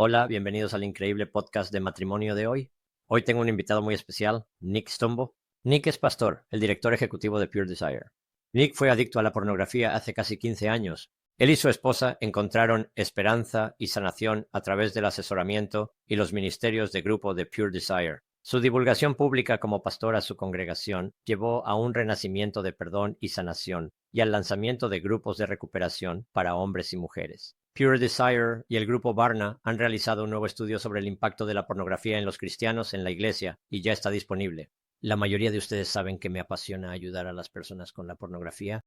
Hola, bienvenidos al increíble podcast de matrimonio de hoy. Hoy tengo un invitado muy especial, Nick Stumbo. Nick es pastor, el director ejecutivo de Pure Desire. Nick fue adicto a la pornografía hace casi 15 años. Él y su esposa encontraron esperanza y sanación a través del asesoramiento y los ministerios de grupo de Pure Desire. Su divulgación pública como pastor a su congregación llevó a un renacimiento de perdón y sanación y al lanzamiento de grupos de recuperación para hombres y mujeres. Pure Desire y el grupo Barna han realizado un nuevo estudio sobre el impacto de la pornografía en los cristianos en la iglesia y ya está disponible. La mayoría de ustedes saben que me apasiona ayudar a las personas con la pornografía.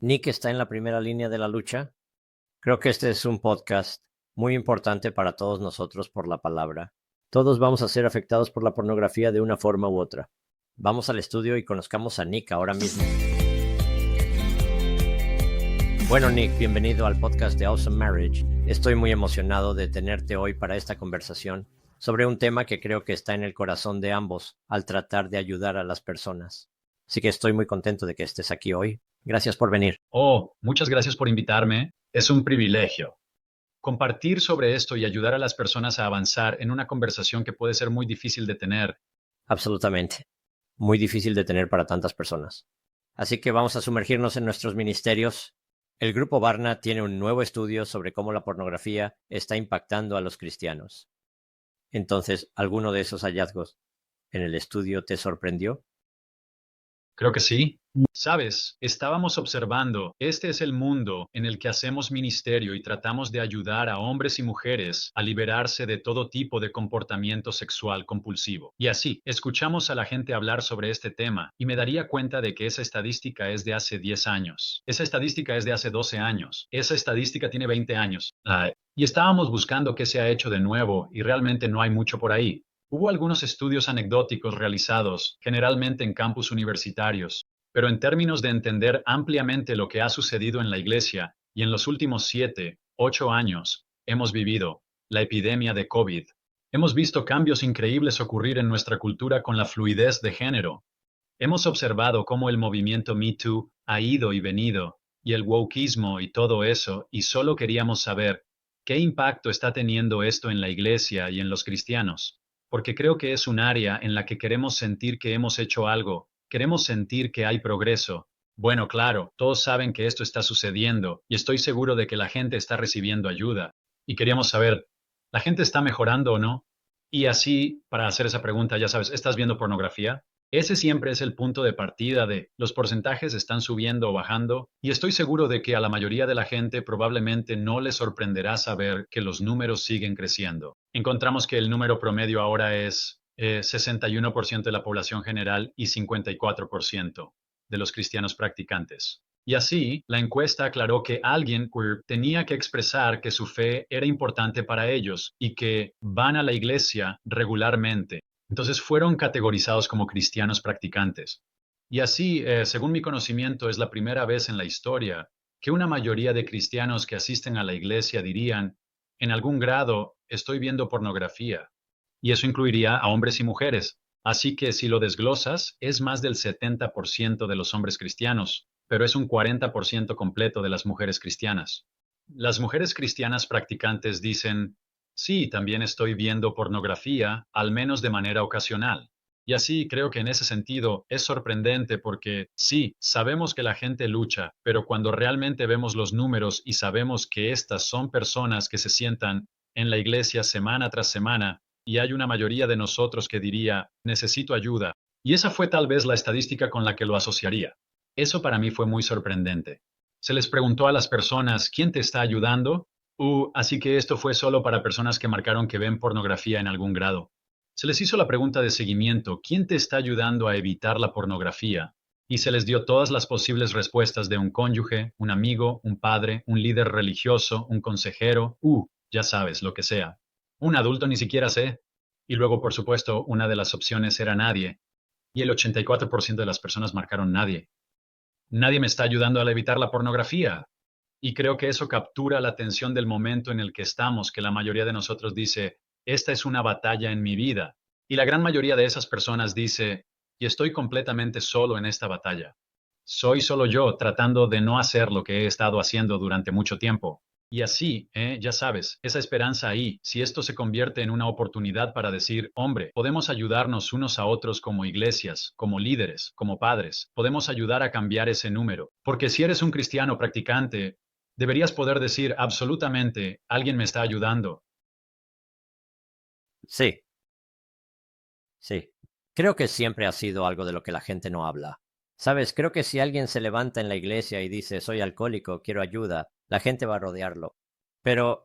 Nick está en la primera línea de la lucha. Creo que este es un podcast muy importante para todos nosotros por la palabra. Todos vamos a ser afectados por la pornografía de una forma u otra. Vamos al estudio y conozcamos a Nick ahora mismo. Bueno, Nick, bienvenido al podcast de Awesome Marriage. Estoy muy emocionado de tenerte hoy para esta conversación sobre un tema que creo que está en el corazón de ambos al tratar de ayudar a las personas. Así que estoy muy contento de que estés aquí hoy. Gracias por venir. Muchas gracias por invitarme. Es un privilegio. Compartir sobre esto y ayudar a las personas a avanzar en una conversación que puede ser muy difícil de tener. Absolutamente. Muy difícil de tener para tantas personas. Así que vamos a sumergirnos en nuestros ministerios. El grupo Barna tiene un nuevo estudio sobre cómo la pornografía está impactando a los cristianos. Entonces, ¿alguno de esos hallazgos en el estudio te sorprendió? Creo que sí. Sabes, estábamos observando, este es el mundo en el que hacemos ministerio y tratamos de ayudar a hombres y mujeres a liberarse de todo tipo de comportamiento sexual compulsivo. Y así, escuchamos a la gente hablar sobre este tema y me daría cuenta de que esa estadística es de hace 10 años. Esa estadística es de hace 12 años. Esa estadística tiene 20 años. Y estábamos buscando qué se ha hecho de nuevo y realmente no hay mucho por ahí. Hubo algunos estudios anecdóticos realizados, generalmente en campus universitarios, pero en términos de entender ampliamente lo que ha sucedido en la Iglesia y en los últimos 7, 8 años, hemos vivido la epidemia de COVID. Hemos visto cambios increíbles ocurrir en nuestra cultura con la fluidez de género. Hemos observado cómo el movimiento Me Too ha ido y venido, y el wokeismo y todo eso, y solo queríamos saber qué impacto está teniendo esto en la Iglesia y en los cristianos, porque creo que es un área en la que queremos sentir que hemos hecho algo, queremos sentir que hay progreso. Bueno, claro, todos saben que esto está sucediendo y estoy seguro de que la gente está recibiendo ayuda. Y queríamos saber, ¿la gente está mejorando o no? Y así, para hacer esa pregunta, ya sabes, ¿estás viendo pornografía? Ese siempre es el punto de partida de los porcentajes están subiendo o bajando, y estoy seguro de que a la mayoría de la gente probablemente no le sorprenderá saber que los números siguen creciendo. Encontramos que el número promedio ahora es 61% de la población general y 54% de los cristianos practicantes. Y así, la encuesta aclaró que alguien queer tenía que expresar que su fe era importante para ellos y que van a la iglesia regularmente. Entonces fueron categorizados como cristianos practicantes. Y así, según mi conocimiento, es la primera vez en la historia que una mayoría de cristianos que asisten a la iglesia dirían, en algún grado, estoy viendo pornografía. Y eso incluiría a hombres y mujeres. Así que si lo desglosas, es más del 70% de los hombres cristianos, pero es un 40% completo de las mujeres cristianas. Las mujeres cristianas practicantes dicen, sí, también estoy viendo pornografía, al menos de manera ocasional. Y así creo que en ese sentido es sorprendente porque sí, sabemos que la gente lucha, pero cuando realmente vemos los números y sabemos que estas son personas que se sientan en la iglesia semana tras semana, y hay una mayoría de nosotros que diría, necesito ayuda. Y esa fue tal vez la estadística con la que lo asociaría. Eso para mí fue muy sorprendente. Se les preguntó a las personas, ¿quién te está ayudando? Así que esto fue solo para personas que marcaron que ven pornografía en algún grado. Se les hizo la pregunta de seguimiento, ¿quién te está ayudando a evitar la pornografía? Y se les dio todas las posibles respuestas de un cónyuge, un amigo, un padre, un líder religioso, un consejero, ya sabes, lo que sea. Un adulto ni siquiera sé. Y luego, por supuesto, una de las opciones era nadie. Y el 84% de las personas marcaron nadie. Nadie me está ayudando a evitar la pornografía. Y creo que eso captura la atención del momento en el que estamos, que la mayoría de nosotros dice, esta es una batalla en mi vida. Y la gran mayoría de esas personas dice, y estoy completamente solo en esta batalla. Soy solo yo tratando de no hacer lo que he estado haciendo durante mucho tiempo. Y así, ya sabes, esa esperanza ahí, si esto se convierte en una oportunidad para decir, hombre, podemos ayudarnos unos a otros como iglesias, como líderes, como padres, podemos ayudar a cambiar ese número. Porque si eres un cristiano practicante, deberías poder decir absolutamente, alguien me está ayudando. Sí, sí. Creo que siempre ha sido algo de lo que la gente no habla. Sabes, creo que si alguien se levanta en la iglesia y dice soy alcohólico, quiero ayuda, la gente va a rodearlo. Pero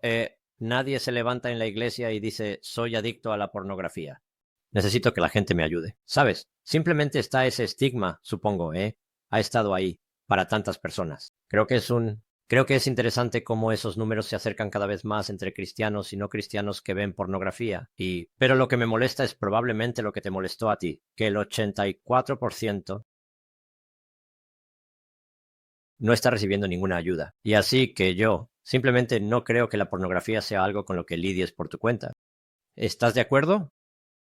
nadie se levanta en la iglesia y dice soy adicto a la pornografía. Necesito que la gente me ayude. ¿Sabes? Simplemente está ese estigma, supongo, ¿eh? Ha estado ahí para tantas personas. Creo que es interesante cómo esos números se acercan cada vez más entre cristianos y no cristianos que ven pornografía. Pero lo que me molesta es probablemente lo que te molestó a ti, que el 84% no está recibiendo ninguna ayuda. Y así que yo simplemente no creo que la pornografía sea algo con lo que lidies por tu cuenta. ¿Estás de acuerdo?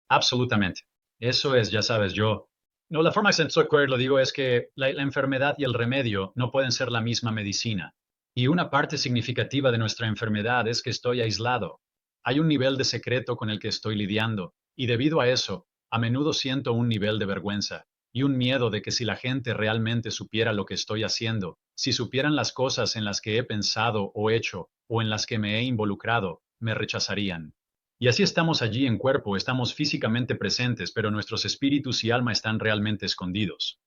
Absolutamente. Eso es, ya sabes, yo. No, la forma en que lo digo es que la enfermedad y el remedio no pueden ser la misma medicina. Y una parte significativa de nuestra enfermedad es que estoy aislado. Hay un nivel de secreto con el que estoy lidiando, y debido a eso, a menudo siento un nivel de vergüenza y un miedo de que si la gente realmente supiera lo que estoy haciendo, si supieran las cosas en las que he pensado o hecho o en las que me he involucrado, me rechazarían. Y así estamos allí en cuerpo, estamos físicamente presentes, pero nuestros espíritus y alma están realmente escondidos.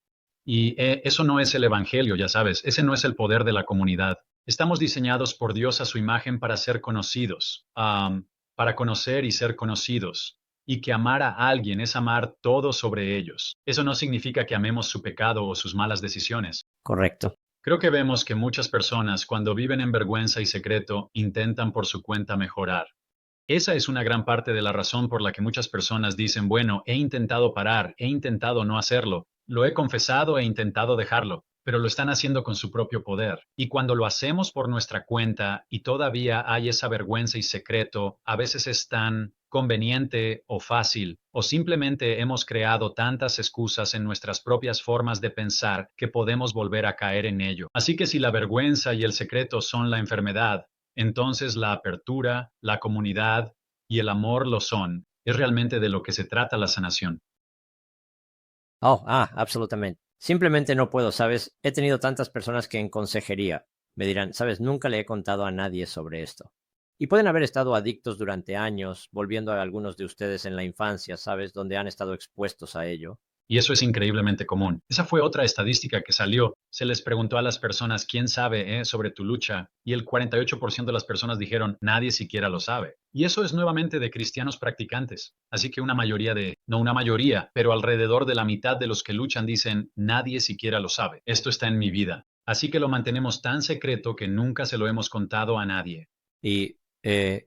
Y eso no es el Evangelio, ya sabes, ese no es el poder de la comunidad. Estamos diseñados por Dios a su imagen para ser conocidos, para conocer y ser conocidos. Y que amar a alguien es amar todo sobre ellos. Eso no significa que amemos su pecado o sus malas decisiones. Correcto. Creo que vemos que muchas personas, cuando viven en vergüenza y secreto, intentan por su cuenta mejorar. Esa es una gran parte de la razón por la que muchas personas dicen, bueno, he intentado parar, he intentado no hacerlo, lo he confesado e intentado dejarlo, pero lo están haciendo con su propio poder. Y cuando lo hacemos por nuestra cuenta y todavía hay esa vergüenza y secreto, a veces es tan conveniente o fácil, o simplemente hemos creado tantas excusas en nuestras propias formas de pensar que podemos volver a caer en ello. Así que si la vergüenza y el secreto son la enfermedad, entonces la apertura, la comunidad y el amor lo son. Es realmente de lo que se trata la sanación. Oh, absolutamente. Simplemente no puedo, ¿sabes? He tenido tantas personas que en consejería me dirán, ¿sabes? Nunca le he contado a nadie sobre esto. Y pueden haber estado adictos durante años, volviendo a algunos de ustedes en la infancia, ¿sabes? Donde han estado expuestos a ello. Y eso es increíblemente común. Esa fue otra estadística que salió. Se les preguntó a las personas, ¿quién sabe, sobre tu lucha? Y el 48% de las personas dijeron, nadie siquiera lo sabe. Y eso es nuevamente de cristianos practicantes. Así que una mayoría no una mayoría, pero alrededor de la mitad de los que luchan dicen, nadie siquiera lo sabe. Esto está en mi vida. Así que lo mantenemos tan secreto que nunca se lo hemos contado a nadie. Y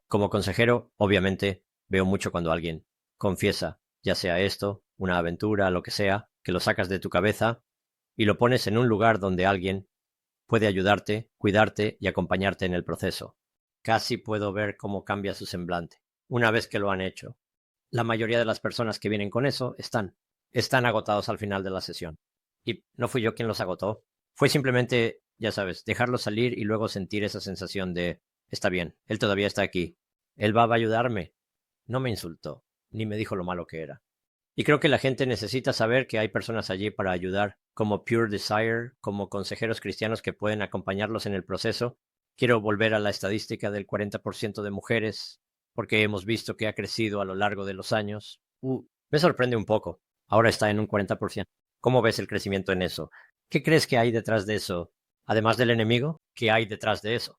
como consejero, obviamente, veo mucho cuando alguien confiesa, ya sea esto, una aventura, lo que sea, que lo sacas de tu cabeza y lo pones en un lugar donde alguien puede ayudarte, cuidarte y acompañarte en el proceso. Casi puedo ver cómo cambia su semblante una vez que lo han hecho. La mayoría de las personas que vienen con eso están agotados al final de la sesión. Y no fui yo quien los agotó. Fue simplemente, ya sabes, dejarlos salir y luego sentir esa sensación de, está bien, él todavía está aquí. Él va a ayudarme. No me insultó, ni me dijo lo malo que era. Y creo que la gente necesita saber que hay personas allí para ayudar, como Pure Desire, como consejeros cristianos que pueden acompañarlos en el proceso. Quiero volver a la estadística del 40% de mujeres, porque hemos visto que ha crecido a lo largo de los años. Me sorprende un poco. Ahora está en un 40%. ¿Cómo ves el crecimiento en eso? ¿Qué crees que hay detrás de eso? Además del enemigo, ¿qué hay detrás de eso?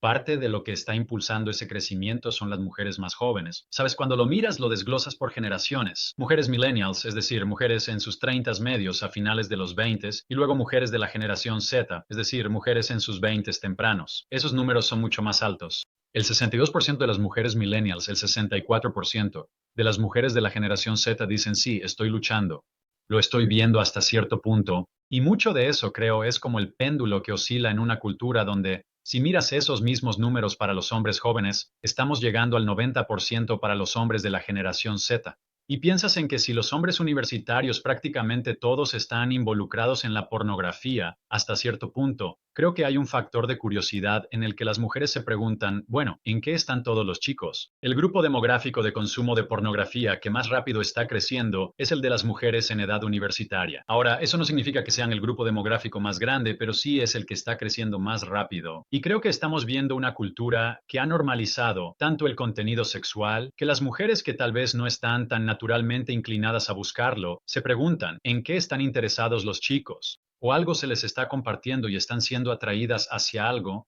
Parte de lo que está impulsando ese crecimiento son las mujeres más jóvenes. Sabes, cuando lo miras, lo desglosas por generaciones. Mujeres millennials, es decir, mujeres en sus 30 medios a finales de los 20, y luego mujeres de la generación Z, es decir, mujeres en sus 20 tempranos. Esos números son mucho más altos. El 62% de las mujeres millennials, el 64% de las mujeres de la generación Z dicen sí, estoy luchando. Lo estoy viendo hasta cierto punto. Y mucho de eso, creo, es como el péndulo que oscila en una cultura donde si miras esos mismos números para los hombres jóvenes, estamos llegando al 90% para los hombres de la generación Z. Y piensas en que si los hombres universitarios prácticamente todos están involucrados en la pornografía hasta cierto punto, Creo que hay un factor de curiosidad en el que las mujeres se preguntan, bueno, ¿en qué están todos los chicos? El grupo demográfico de consumo de pornografía que más rápido está creciendo es el de las mujeres en edad universitaria. Ahora, eso no significa que sean el grupo demográfico más grande, pero sí es el que está creciendo más rápido. Y creo que estamos viendo una cultura que ha normalizado tanto el contenido sexual que las mujeres que tal vez no están tan naturalmente inclinadas a buscarlo, se preguntan, ¿en qué están interesados los chicos? O algo se les está compartiendo y están siendo atraídas hacia algo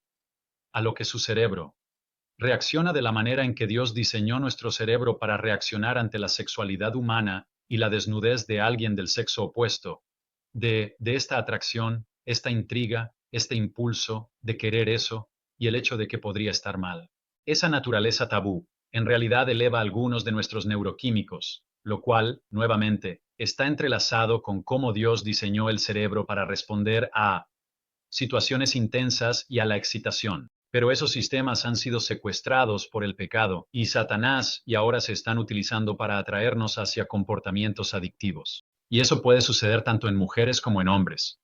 a lo que su cerebro reacciona de la manera en que Dios diseñó nuestro cerebro para reaccionar ante la sexualidad humana y la desnudez de alguien del sexo opuesto, de esta atracción, esta intriga, este impulso de querer eso y el hecho de que podría estar mal. Esa naturaleza tabú en realidad eleva algunos de nuestros neuroquímicos, lo cual, nuevamente, está entrelazado con cómo Dios diseñó el cerebro para responder a situaciones intensas y a la excitación. Pero esos sistemas han sido secuestrados por el pecado y Satanás y ahora se están utilizando para atraernos hacia comportamientos adictivos. Y eso puede suceder tanto en mujeres como en hombres.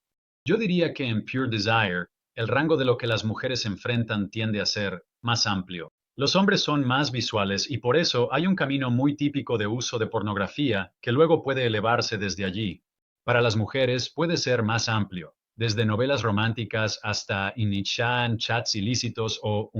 Yo diría que en Pure Desire, el rango de lo que las mujeres enfrentan tiende a ser más amplio. Los hombres son más visuales y por eso hay un camino muy típico de uso de pornografía que luego puede elevarse desde allí. Para las mujeres puede ser más amplio, desde novelas románticas hasta Inichan, chats ilícitos o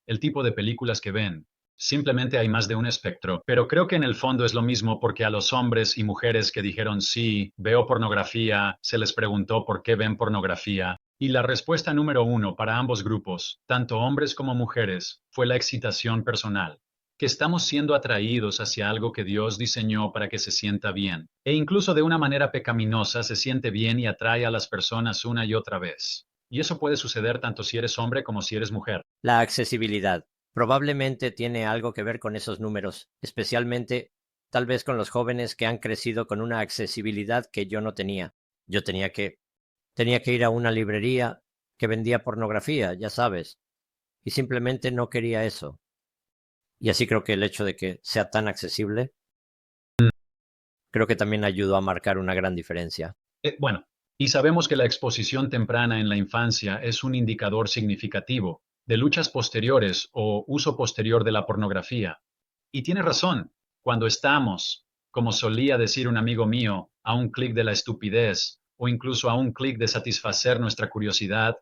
el tipo de películas que ven. Simplemente hay más de un espectro, pero creo que en el fondo es lo mismo porque a los hombres y mujeres que dijeron sí, veo pornografía, se les preguntó por qué ven pornografía, y la respuesta número uno para ambos grupos, tanto hombres como mujeres, fue la excitación personal, que estamos siendo atraídos hacia algo que Dios diseñó para que se sienta bien, e incluso de una manera pecaminosa se siente bien y atrae a las personas una y otra vez. Y eso puede suceder tanto si eres hombre como si eres mujer. La accesibilidad probablemente tiene algo que ver con esos números, especialmente tal vez con los jóvenes que han crecido con una accesibilidad que yo no tenía. Yo tenía que ir a una librería que vendía pornografía, ya sabes, y simplemente no quería eso. Y así creo que el hecho de que sea tan accesible, creo que también ayudó a marcar una gran diferencia. Bueno, y sabemos que la exposición temprana en la infancia es un indicador significativo de luchas posteriores o uso posterior de la pornografía. Y tiene razón, cuando estamos, como solía decir un amigo mío, a un clic de la estupidez o incluso a un clic de satisfacer nuestra curiosidad,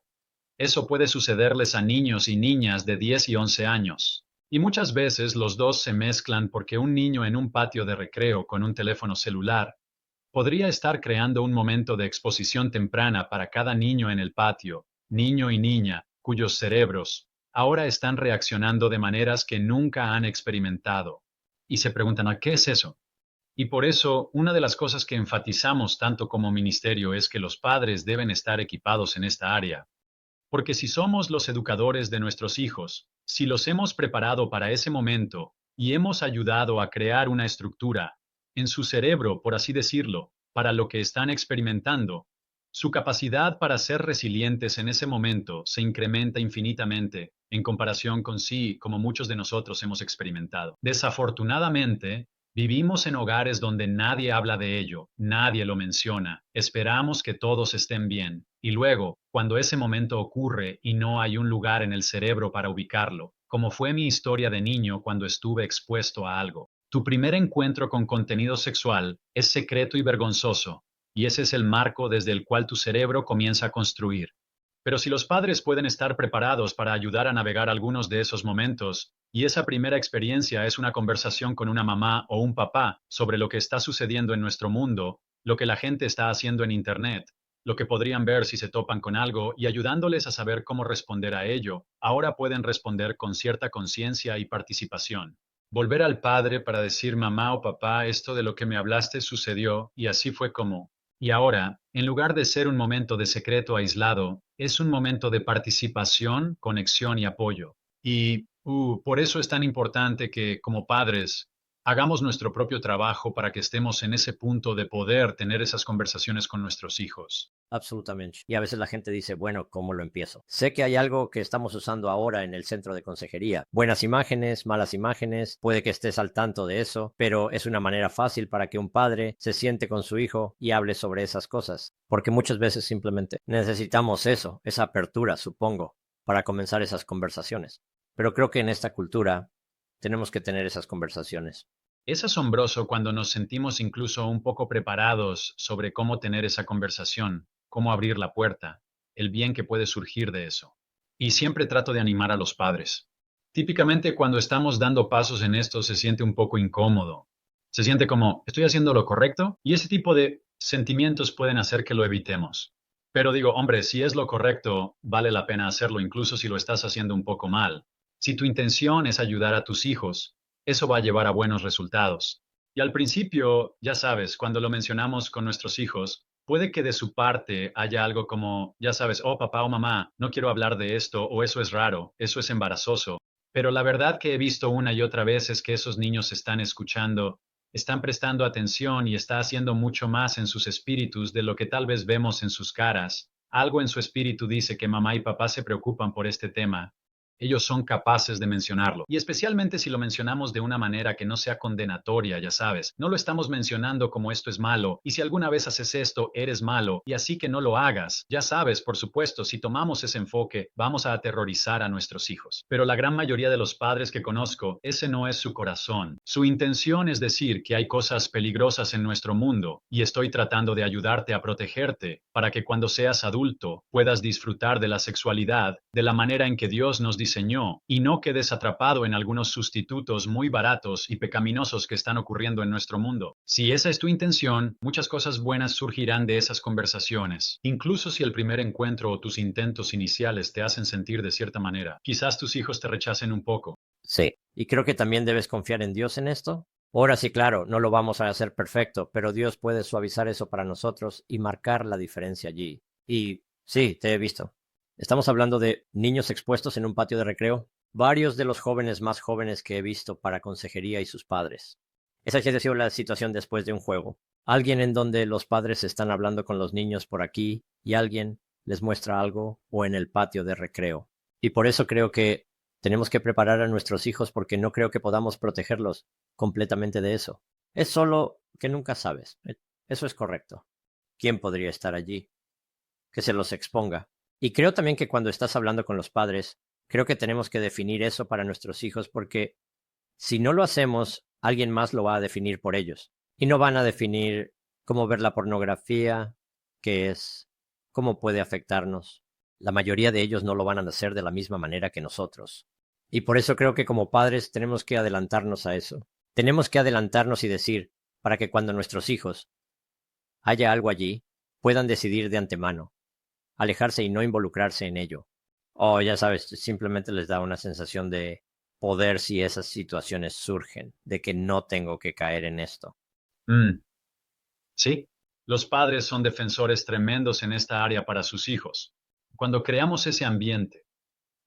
eso puede sucederles a niños y niñas de 10 y 11 años. Y muchas veces los dos se mezclan porque un niño en un patio de recreo con un teléfono celular podría estar creando un momento de exposición temprana para cada niño en el patio, niño y niña, cuyos cerebros ahora están reaccionando de maneras que nunca han experimentado. Y se preguntan, ¿a qué es eso? Y por eso, una de las cosas que enfatizamos tanto como ministerio es que los padres deben estar equipados en esta área. Porque si somos los educadores de nuestros hijos, si los hemos preparado para ese momento y hemos ayudado a crear una estructura en su cerebro, por así decirlo, para lo que están experimentando, su capacidad para ser resilientes en ese momento se incrementa infinitamente en comparación con sí, como muchos de nosotros hemos experimentado. Desafortunadamente, vivimos en hogares donde nadie habla de ello, nadie lo menciona, esperamos que todos estén bien, y luego, cuando ese momento ocurre y no hay un lugar en el cerebro para ubicarlo, como fue mi historia de niño cuando estuve expuesto a algo. Tu primer encuentro con contenido sexual es secreto y vergonzoso, y ese es el marco desde el cual tu cerebro comienza a construir. Pero si los padres pueden estar preparados para ayudar a navegar algunos de esos momentos, y esa primera experiencia es una conversación con una mamá o un papá sobre lo que está sucediendo en nuestro mundo, lo que la gente está haciendo en Internet, lo que podrían ver si se topan con algo y ayudándoles a saber cómo responder a ello, ahora pueden responder con cierta conciencia y participación. Volver al padre para decir mamá o papá, esto de lo que me hablaste sucedió y así fue como. Y ahora, en lugar de ser un momento de secreto aislado, es un momento de participación, conexión y apoyo. Y por eso es tan importante que, como padres, Hagamos nuestro propio trabajo para que estemos en ese punto de poder tener esas conversaciones con nuestros hijos. Absolutamente. Y a veces la gente dice, bueno, ¿cómo lo empiezo? Sé que hay algo que estamos usando ahora en el centro de consejería. Buenas imágenes, malas imágenes, puede que estés al tanto de eso, pero es una manera fácil para que un padre se siente con su hijo y hable sobre esas cosas. Porque muchas veces simplemente necesitamos eso, esa apertura, supongo, para comenzar esas conversaciones. Pero creo que en esta cultura tenemos que tener esas conversaciones. Es asombroso cuando nos sentimos incluso un poco preparados sobre cómo tener esa conversación, cómo abrir la puerta, el bien que puede surgir de eso. Y siempre trato de animar a los padres. Típicamente cuando estamos dando pasos en esto se siente un poco incómodo. Se siente como, ¿estoy haciendo lo correcto? Y ese tipo de sentimientos pueden hacer que lo evitemos. Pero digo, hombre, si es lo correcto, vale la pena hacerlo, incluso si lo estás haciendo un poco mal. Si tu intención es ayudar a tus hijos, eso va a llevar a buenos resultados. Y al principio, ya sabes, cuando lo mencionamos con nuestros hijos, puede que de su parte haya algo como, ya sabes, oh papá o mamá, no quiero hablar de esto, o eso es raro, eso es embarazoso. Pero la verdad que he visto una y otra vez es que esos niños están escuchando, están prestando atención y está haciendo mucho más en sus espíritus de lo que tal vez vemos en sus caras. Algo en su espíritu dice que mamá y papá se preocupan por este tema. Ellos son capaces de mencionarlo. Y especialmente si lo mencionamos de una manera que no sea condenatoria, ya sabes. No lo estamos mencionando como esto es malo, y si alguna vez haces esto, eres malo, y así que no lo hagas. Ya sabes, por supuesto, si tomamos ese enfoque, vamos a aterrorizar a nuestros hijos. Pero la gran mayoría de los padres que conozco, ese no es su corazón. Su intención es decir que hay cosas peligrosas en nuestro mundo, y estoy tratando de ayudarte a protegerte, para que cuando seas adulto puedas disfrutar de la sexualidad de la manera en que Dios nos diseñó y no quedes atrapado en algunos sustitutos muy baratos y pecaminosos que están ocurriendo en nuestro mundo. Si esa es tu intención, muchas cosas buenas surgirán de esas conversaciones, incluso si el primer encuentro o tus intentos iniciales te hacen sentir de cierta manera. Quizás tus hijos te rechacen un poco. Sí, y creo que también debes confiar en Dios en esto. Ahora sí, claro, no lo vamos a hacer perfecto, pero Dios puede suavizar eso para nosotros y marcar la diferencia allí. Y sí, te he visto. Estamos hablando de niños expuestos en un patio de recreo. Varios de los jóvenes más jóvenes que he visto para consejería y sus padres. Esa ha sido la situación después de un juego. Alguien en donde los padres están hablando con los niños por aquí y alguien les muestra algo o en el patio de recreo. Y por eso creo que tenemos que preparar a nuestros hijos porque no creo que podamos protegerlos completamente de eso. Es solo que nunca sabes. Eso es correcto. ¿Quién podría estar allí? Que se los exponga. Y creo también que cuando estás hablando con los padres, creo que tenemos que definir eso para nuestros hijos porque si no lo hacemos, alguien más lo va a definir por ellos. Y no van a definir cómo ver la pornografía, qué es, cómo puede afectarnos. La mayoría de ellos no lo van a hacer de la misma manera que nosotros. Y por eso creo que como padres tenemos que adelantarnos a eso. Tenemos que adelantarnos y decir, para que cuando nuestros hijos haya algo allí, puedan decidir de antemano, alejarse y no involucrarse en ello. O ya sabes, simplemente les da una sensación de poder si esas situaciones surgen, de que no tengo que caer en esto. Sí, los padres son defensores tremendos en esta área para sus hijos. Cuando creamos ese ambiente,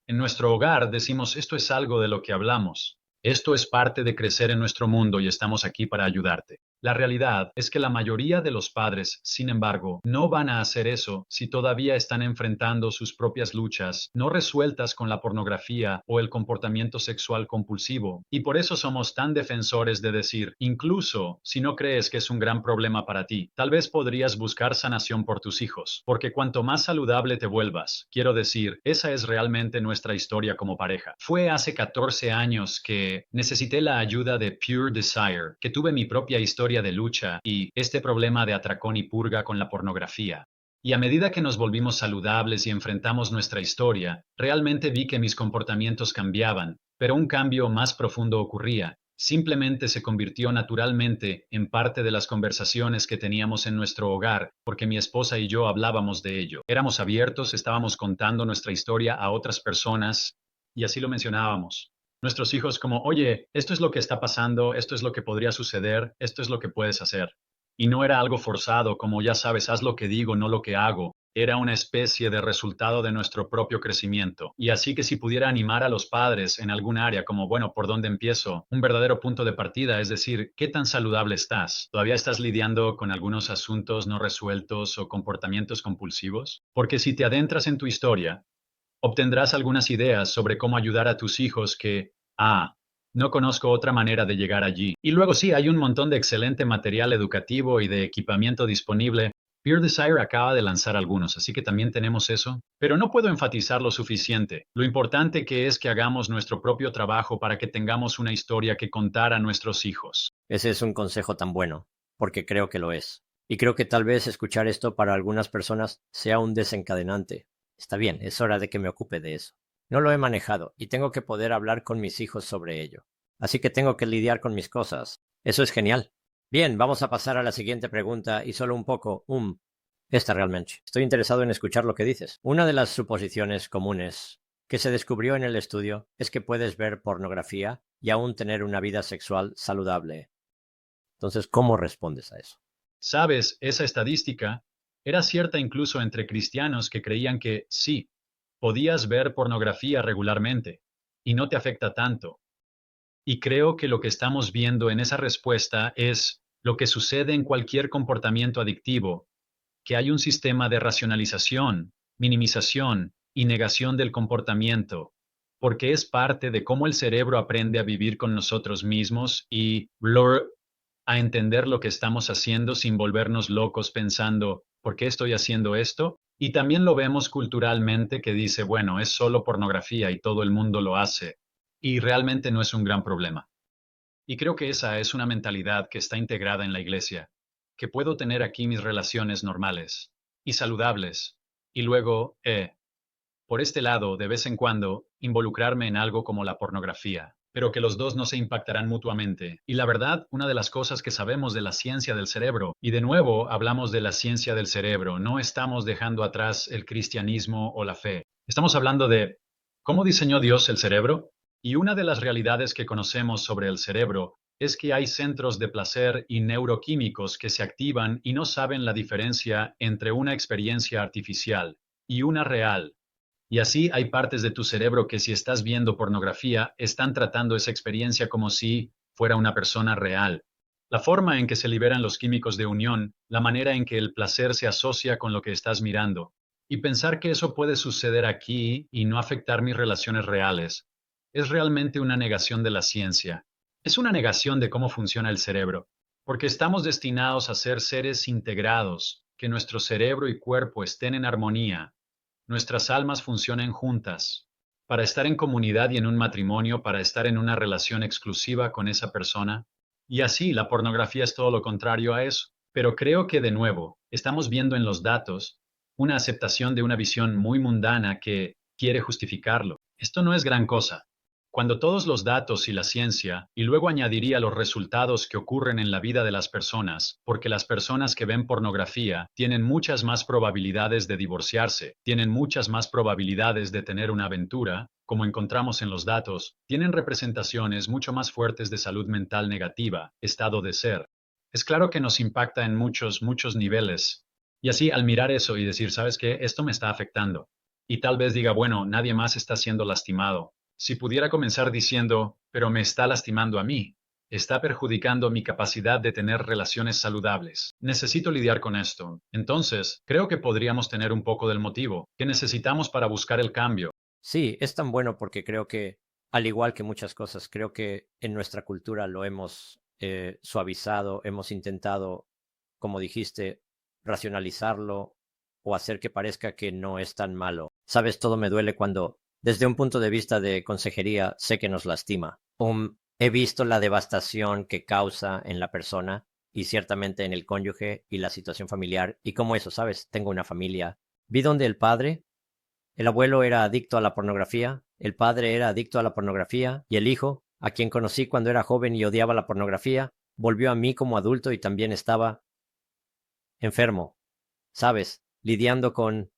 en nuestro hogar decimos, esto es algo de lo que hablamos. Esto es parte de crecer en nuestro mundo y estamos aquí para ayudarte. La realidad es que la mayoría de los padres, sin embargo, no van a hacer eso si todavía están enfrentando sus propias luchas no resueltas con la pornografía o el comportamiento sexual compulsivo. Y por eso somos tan defensores de decir, incluso si no crees que es un gran problema para ti, tal vez podrías buscar sanación por tus hijos, porque cuanto más saludable te vuelvas, quiero decir, esa es realmente nuestra historia como pareja. Fue hace 14 años que necesité la ayuda de Pure Desire, que tuve mi propia historia de lucha y este problema de atracón y purga con la pornografía. Y a medida que nos volvimos saludables y enfrentamos nuestra historia, realmente vi que mis comportamientos cambiaban, pero un cambio más profundo ocurría. Simplemente se convirtió naturalmente en parte de las conversaciones que teníamos en nuestro hogar, porque mi esposa y yo hablábamos de ello. Éramos abiertos, estábamos contando nuestra historia a otras personas y así lo mencionábamos. Nuestros hijos como, oye, esto es lo que está pasando, esto es lo que podría suceder, esto es lo que puedes hacer. Y no era algo forzado, como ya sabes, haz lo que digo, no lo que hago. Era una especie de resultado de nuestro propio crecimiento. Y así que si pudiera animar a los padres en algún área, como, bueno, ¿por dónde empiezo? Un verdadero punto de partida, es decir, ¿qué tan saludable estás? ¿Todavía estás lidiando con algunos asuntos no resueltos o comportamientos compulsivos? Porque si te adentras en tu historia, obtendrás algunas ideas sobre cómo ayudar a tus hijos que, no conozco otra manera de llegar allí. Y luego sí, hay un montón de excelente material educativo y de equipamiento disponible. Peer Desire acaba de lanzar algunos, así que también tenemos eso. Pero no puedo enfatizar lo suficiente. Lo importante que es que hagamos nuestro propio trabajo para que tengamos una historia que contar a nuestros hijos. Ese es un consejo tan bueno, porque creo que lo es. Y creo que tal vez escuchar esto para algunas personas sea un desencadenante. Está bien, es hora de que me ocupe de eso. No lo he manejado y tengo que poder hablar con mis hijos sobre ello. Así que tengo que lidiar con mis cosas. Eso es genial. Bien, vamos a pasar a la siguiente pregunta y solo un poco, esta realmente. Estoy interesado en escuchar lo que dices. Una de las suposiciones comunes que se descubrió en el estudio es que puedes ver pornografía y aún tener una vida sexual saludable. Entonces, ¿cómo respondes a eso? Sabes, esa estadística era cierta incluso entre cristianos que creían que sí, podías ver pornografía regularmente y no te afecta tanto. Y creo que lo que estamos viendo en esa respuesta es lo que sucede en cualquier comportamiento adictivo, que hay un sistema de racionalización, minimización y negación del comportamiento, porque es parte de cómo el cerebro aprende a vivir con nosotros mismos y a entender lo que estamos haciendo sin volvernos locos pensando, ¿por qué estoy haciendo esto? Y también lo vemos culturalmente que dice, bueno, es solo pornografía y todo el mundo lo hace, y realmente no es un gran problema. Y creo que esa es una mentalidad que está integrada en la iglesia, que puedo tener aquí mis relaciones normales y saludables, y luego, por este lado, de vez en cuando, involucrarme en algo como la pornografía, pero que los dos no se impactarán mutuamente. Y la verdad, una de las cosas que sabemos de la ciencia del cerebro, y de nuevo hablamos de la ciencia del cerebro, no estamos dejando atrás el cristianismo o la fe. Estamos hablando de cómo diseñó Dios el cerebro, y una de las realidades que conocemos sobre el cerebro es que hay centros de placer y neuroquímicos que se activan y no saben la diferencia entre una experiencia artificial y una real. Y así hay partes de tu cerebro que si estás viendo pornografía, están tratando esa experiencia como si fuera una persona real. La forma en que se liberan los químicos de unión, la manera en que el placer se asocia con lo que estás mirando, y pensar que eso puede suceder aquí y no afectar mis relaciones reales, es realmente una negación de la ciencia. Es una negación de cómo funciona el cerebro, porque estamos destinados a ser seres integrados, que nuestro cerebro y cuerpo estén en armonía, nuestras almas funcionen juntas, para estar en comunidad y en un matrimonio, para estar en una relación exclusiva con esa persona. Y así, la pornografía es todo lo contrario a eso. Pero creo que, de nuevo, estamos viendo en los datos una aceptación de una visión muy mundana que quiere justificarlo. Esto no es gran cosa. Cuando todos los datos y la ciencia, y luego añadiría los resultados que ocurren en la vida de las personas, porque las personas que ven pornografía tienen muchas más probabilidades de divorciarse, tienen muchas más probabilidades de tener una aventura, como encontramos en los datos, tienen representaciones mucho más fuertes de salud mental negativa, estado de ser. Es claro que nos impacta en muchos, muchos niveles. Y así, al mirar eso y decir, ¿sabes qué? Esto me está afectando. Y tal vez diga, bueno, nadie más está siendo lastimado. Si pudiera comenzar diciendo, pero me está lastimando a mí, está perjudicando mi capacidad de tener relaciones saludables. Necesito lidiar con esto. Entonces, creo que podríamos tener un poco del motivo que necesitamos para buscar el cambio. Sí, es tan bueno porque creo que, al igual que muchas cosas, creo que en nuestra cultura lo hemos suavizado, hemos intentado, como dijiste, racionalizarlo o hacer que parezca que no es tan malo. Sabes, todo me duele cuando, desde un punto de vista de consejería, sé que nos lastima. He visto la devastación que causa en la persona y ciertamente en el cónyuge y la situación familiar y como eso, sabes, tengo una familia. Vi donde el abuelo era adicto a la pornografía, el padre era adicto a la pornografía y el hijo, a quien conocí cuando era joven y odiaba la pornografía, volvió a mí como adulto y también estaba enfermo, ¿sabes? Lidiando con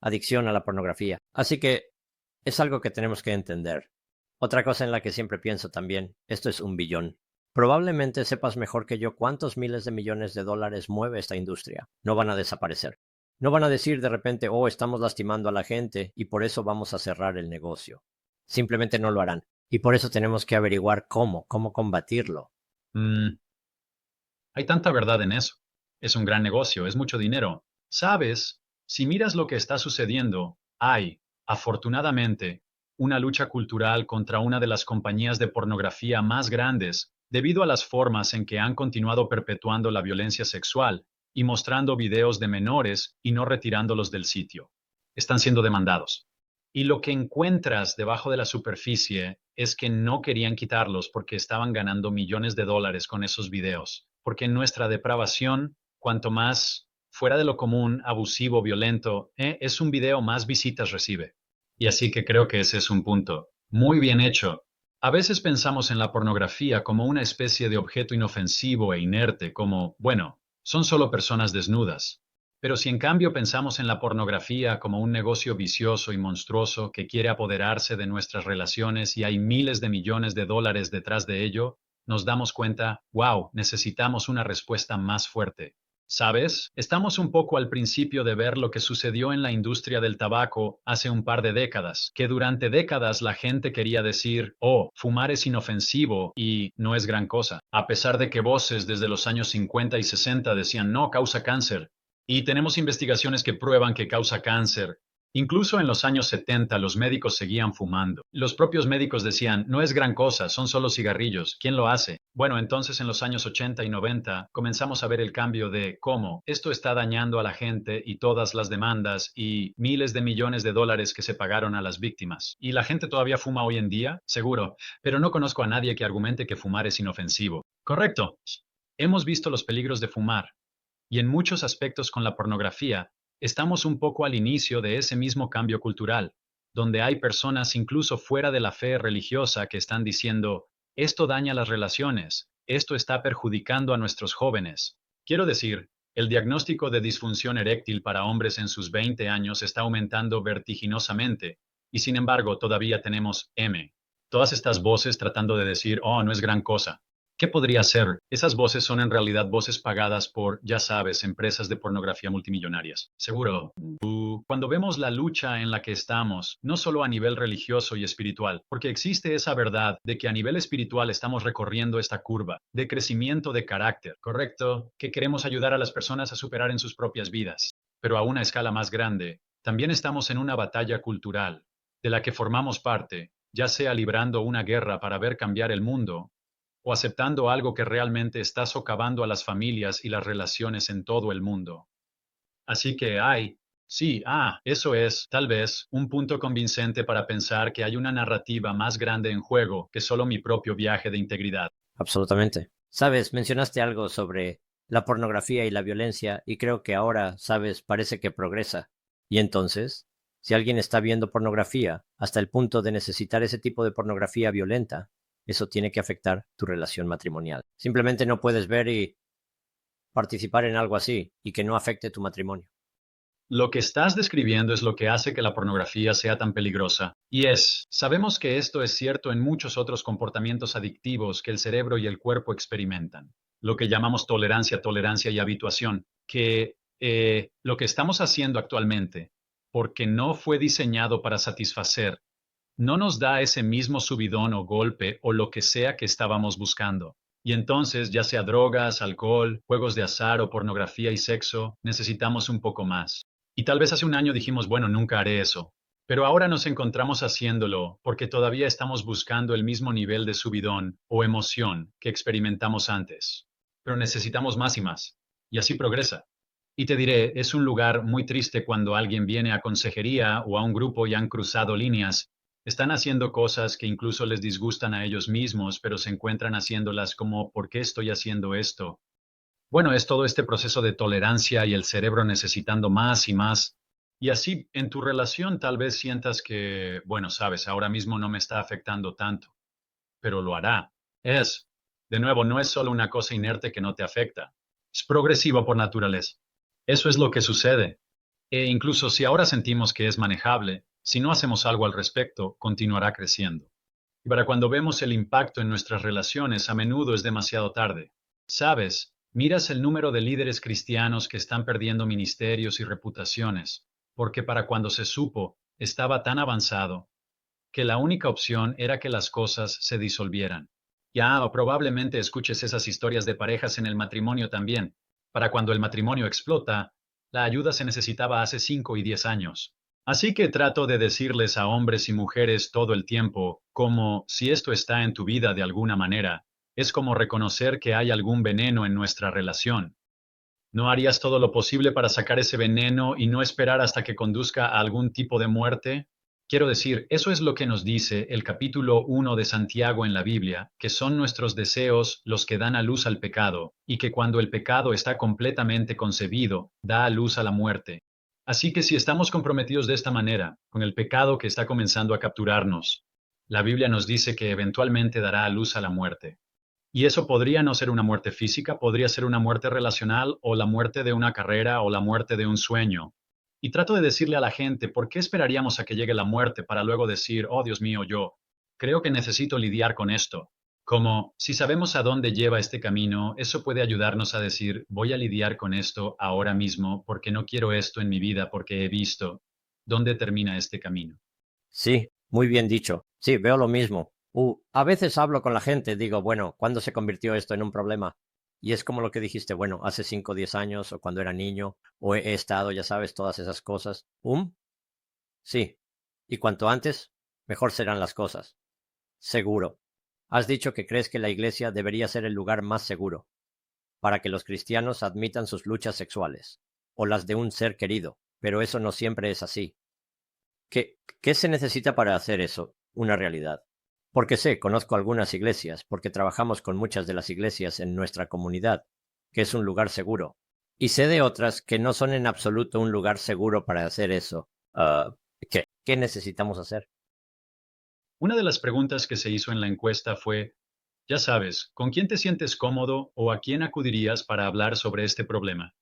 adicción a la pornografía. Así que es algo que tenemos que entender. Otra cosa en la que siempre pienso también, esto es 1 billón. Probablemente sepas mejor que yo cuántos miles de millones de dólares mueve esta industria. No van a desaparecer. No van a decir de repente, oh, estamos lastimando a la gente y por eso vamos a cerrar el negocio. Simplemente no lo harán. Y por eso tenemos que averiguar cómo combatirlo. Hay tanta verdad en eso. Es un gran negocio, es mucho dinero. ¿Sabes? Si miras lo que está sucediendo, hay, afortunadamente, una lucha cultural contra una de las compañías de pornografía más grandes, debido a las formas en que han continuado perpetuando la violencia sexual y mostrando videos de menores y no retirándolos del sitio. Están siendo demandados. Y lo que encuentras debajo de la superficie es que no querían quitarlos porque estaban ganando millones de dólares con esos videos. Porque en nuestra depravación, cuanto más fuera de lo común, abusivo, violento, es un video, más visitas recibe. Y así que creo que ese es un punto. Muy bien hecho. A veces pensamos en la pornografía como una especie de objeto inofensivo e inerte, como, bueno, son solo personas desnudas. Pero si en cambio pensamos en la pornografía como un negocio vicioso y monstruoso que quiere apoderarse de nuestras relaciones y hay miles de millones de dólares detrás de ello, nos damos cuenta, wow, necesitamos una respuesta más fuerte. ¿Sabes? Estamos un poco al principio de ver lo que sucedió en la industria del tabaco hace un par de décadas, que durante décadas la gente quería decir, oh, fumar es inofensivo y no es gran cosa, a pesar de que voces desde los años 50 y 60 decían, no, causa cáncer. Y tenemos investigaciones que prueban que causa cáncer. Incluso en los años 70 los médicos seguían fumando. Los propios médicos decían, no es gran cosa, son solo cigarrillos. ¿Quién lo hace? Bueno, entonces en los años 80 y 90 comenzamos a ver el cambio de cómo esto está dañando a la gente y todas las demandas y miles de millones de dólares que se pagaron a las víctimas. ¿Y la gente todavía fuma hoy en día? Seguro, pero no conozco a nadie que argumente que fumar es inofensivo. Correcto. Hemos visto los peligros de fumar. Y en muchos aspectos con la pornografía, estamos un poco al inicio de ese mismo cambio cultural, donde hay personas incluso fuera de la fe religiosa que están diciendo, esto daña las relaciones, esto está perjudicando a nuestros jóvenes. Quiero decir, el diagnóstico de disfunción eréctil para hombres en sus 20 años está aumentando vertiginosamente, y sin embargo todavía tenemos todas estas voces tratando de decir, oh, no es gran cosa. ¿Qué podría ser? Esas voces son en realidad voces pagadas por, ya sabes, empresas de pornografía multimillonarias. Seguro. Cuando vemos la lucha en la que estamos, no solo a nivel religioso y espiritual, porque existe esa verdad de que a nivel espiritual estamos recorriendo esta curva de crecimiento de carácter, ¿correcto? Que queremos ayudar a las personas a superar en sus propias vidas. Pero a una escala más grande, también estamos en una batalla cultural, de la que formamos parte, ya sea librando una guerra para ver cambiar el mundo o aceptando algo que realmente está socavando a las familias y las relaciones en todo el mundo. Así que sí, eso es, tal vez, un punto convincente para pensar que hay una narrativa más grande en juego que solo mi propio viaje de integridad. Absolutamente. Sabes, mencionaste algo sobre la pornografía y la violencia y creo que ahora, sabes, parece que progresa. Y entonces, si alguien está viendo pornografía hasta el punto de necesitar ese tipo de pornografía violenta, eso tiene que afectar tu relación matrimonial. Simplemente no puedes ver y participar en algo así y que no afecte tu matrimonio. Lo que estás describiendo es lo que hace que la pornografía sea tan peligrosa. Sabemos que esto es cierto en muchos otros comportamientos adictivos que el cerebro y el cuerpo experimentan. Lo que llamamos tolerancia y habituación, que lo que estamos haciendo actualmente, porque no fue diseñado para satisfacer, no nos da ese mismo subidón o golpe o lo que sea que estábamos buscando. Y entonces, ya sea drogas, alcohol, juegos de azar o pornografía y sexo, necesitamos un poco más. Y tal vez hace un año dijimos, bueno, nunca haré eso. Pero ahora nos encontramos haciéndolo porque todavía estamos buscando el mismo nivel de subidón o emoción que experimentamos antes. Pero necesitamos más y más. Y así progresa. Y te diré, es un lugar muy triste cuando alguien viene a consejería o a un grupo y han cruzado líneas. Están haciendo cosas que incluso les disgustan a ellos mismos, pero se encuentran haciéndolas como, ¿por qué estoy haciendo esto? Bueno, es todo este proceso de tolerancia y el cerebro necesitando más y más. Y así en tu relación tal vez sientas que, bueno, sabes, ahora mismo no me está afectando tanto, pero lo hará. De nuevo, no es solo una cosa inerte que no te afecta. Es progresivo por naturaleza. Eso es lo que sucede. E incluso si ahora sentimos que es manejable, si no hacemos algo al respecto, continuará creciendo. Y para cuando vemos el impacto en nuestras relaciones, a menudo es demasiado tarde. ¿Sabes? Miras el número de líderes cristianos que están perdiendo ministerios y reputaciones, porque para cuando se supo, estaba tan avanzado que la única opción era que las cosas se disolvieran. Ya, o probablemente escuches esas historias de parejas en el matrimonio también. Para cuando el matrimonio explota, la ayuda se necesitaba hace 5 y 10 años. Así que trato de decirles a hombres y mujeres todo el tiempo, como si esto está en tu vida de alguna manera, es como reconocer que hay algún veneno en nuestra relación. ¿No harías todo lo posible para sacar ese veneno y no esperar hasta que conduzca a algún tipo de muerte? Quiero decir, eso es lo que nos dice el capítulo 1 de Santiago en la Biblia, que son nuestros deseos los que dan a luz al pecado, y que cuando el pecado está completamente concebido, da a luz a la muerte. Así que si estamos comprometidos de esta manera, con el pecado que está comenzando a capturarnos, la Biblia nos dice que eventualmente dará a luz a la muerte. Y eso podría no ser una muerte física, podría ser una muerte relacional o la muerte de una carrera o la muerte de un sueño. Y trato de decirle a la gente, ¿por qué esperaríamos a que llegue la muerte para luego decir, oh Dios mío, yo creo que necesito lidiar con esto? Como, si sabemos a dónde lleva este camino, eso puede ayudarnos a decir, voy a lidiar con esto ahora mismo porque no quiero esto en mi vida porque he visto dónde termina este camino. Sí, muy bien dicho. Sí, veo lo mismo. A veces hablo con la gente, digo, bueno, ¿cuándo se convirtió esto en un problema? Y es como lo que dijiste, bueno, hace 5 o 10 años, o cuando era niño, o he estado, ya sabes, todas esas cosas. Sí. Y cuanto antes, mejor serán las cosas. Seguro. Has dicho que crees que la iglesia debería ser el lugar más seguro, para que los cristianos admitan sus luchas sexuales, o las de un ser querido, pero eso no siempre es así. ¿Qué se necesita para hacer eso una realidad? Porque conozco algunas iglesias, porque trabajamos con muchas de las iglesias en nuestra comunidad, que es un lugar seguro. Y sé de otras que no son en absoluto un lugar seguro para hacer eso. ¿Qué necesitamos hacer? Una de las preguntas que se hizo en la encuesta fue, ya sabes, ¿con quién te sientes cómodo o a quién acudirías para hablar sobre este problema?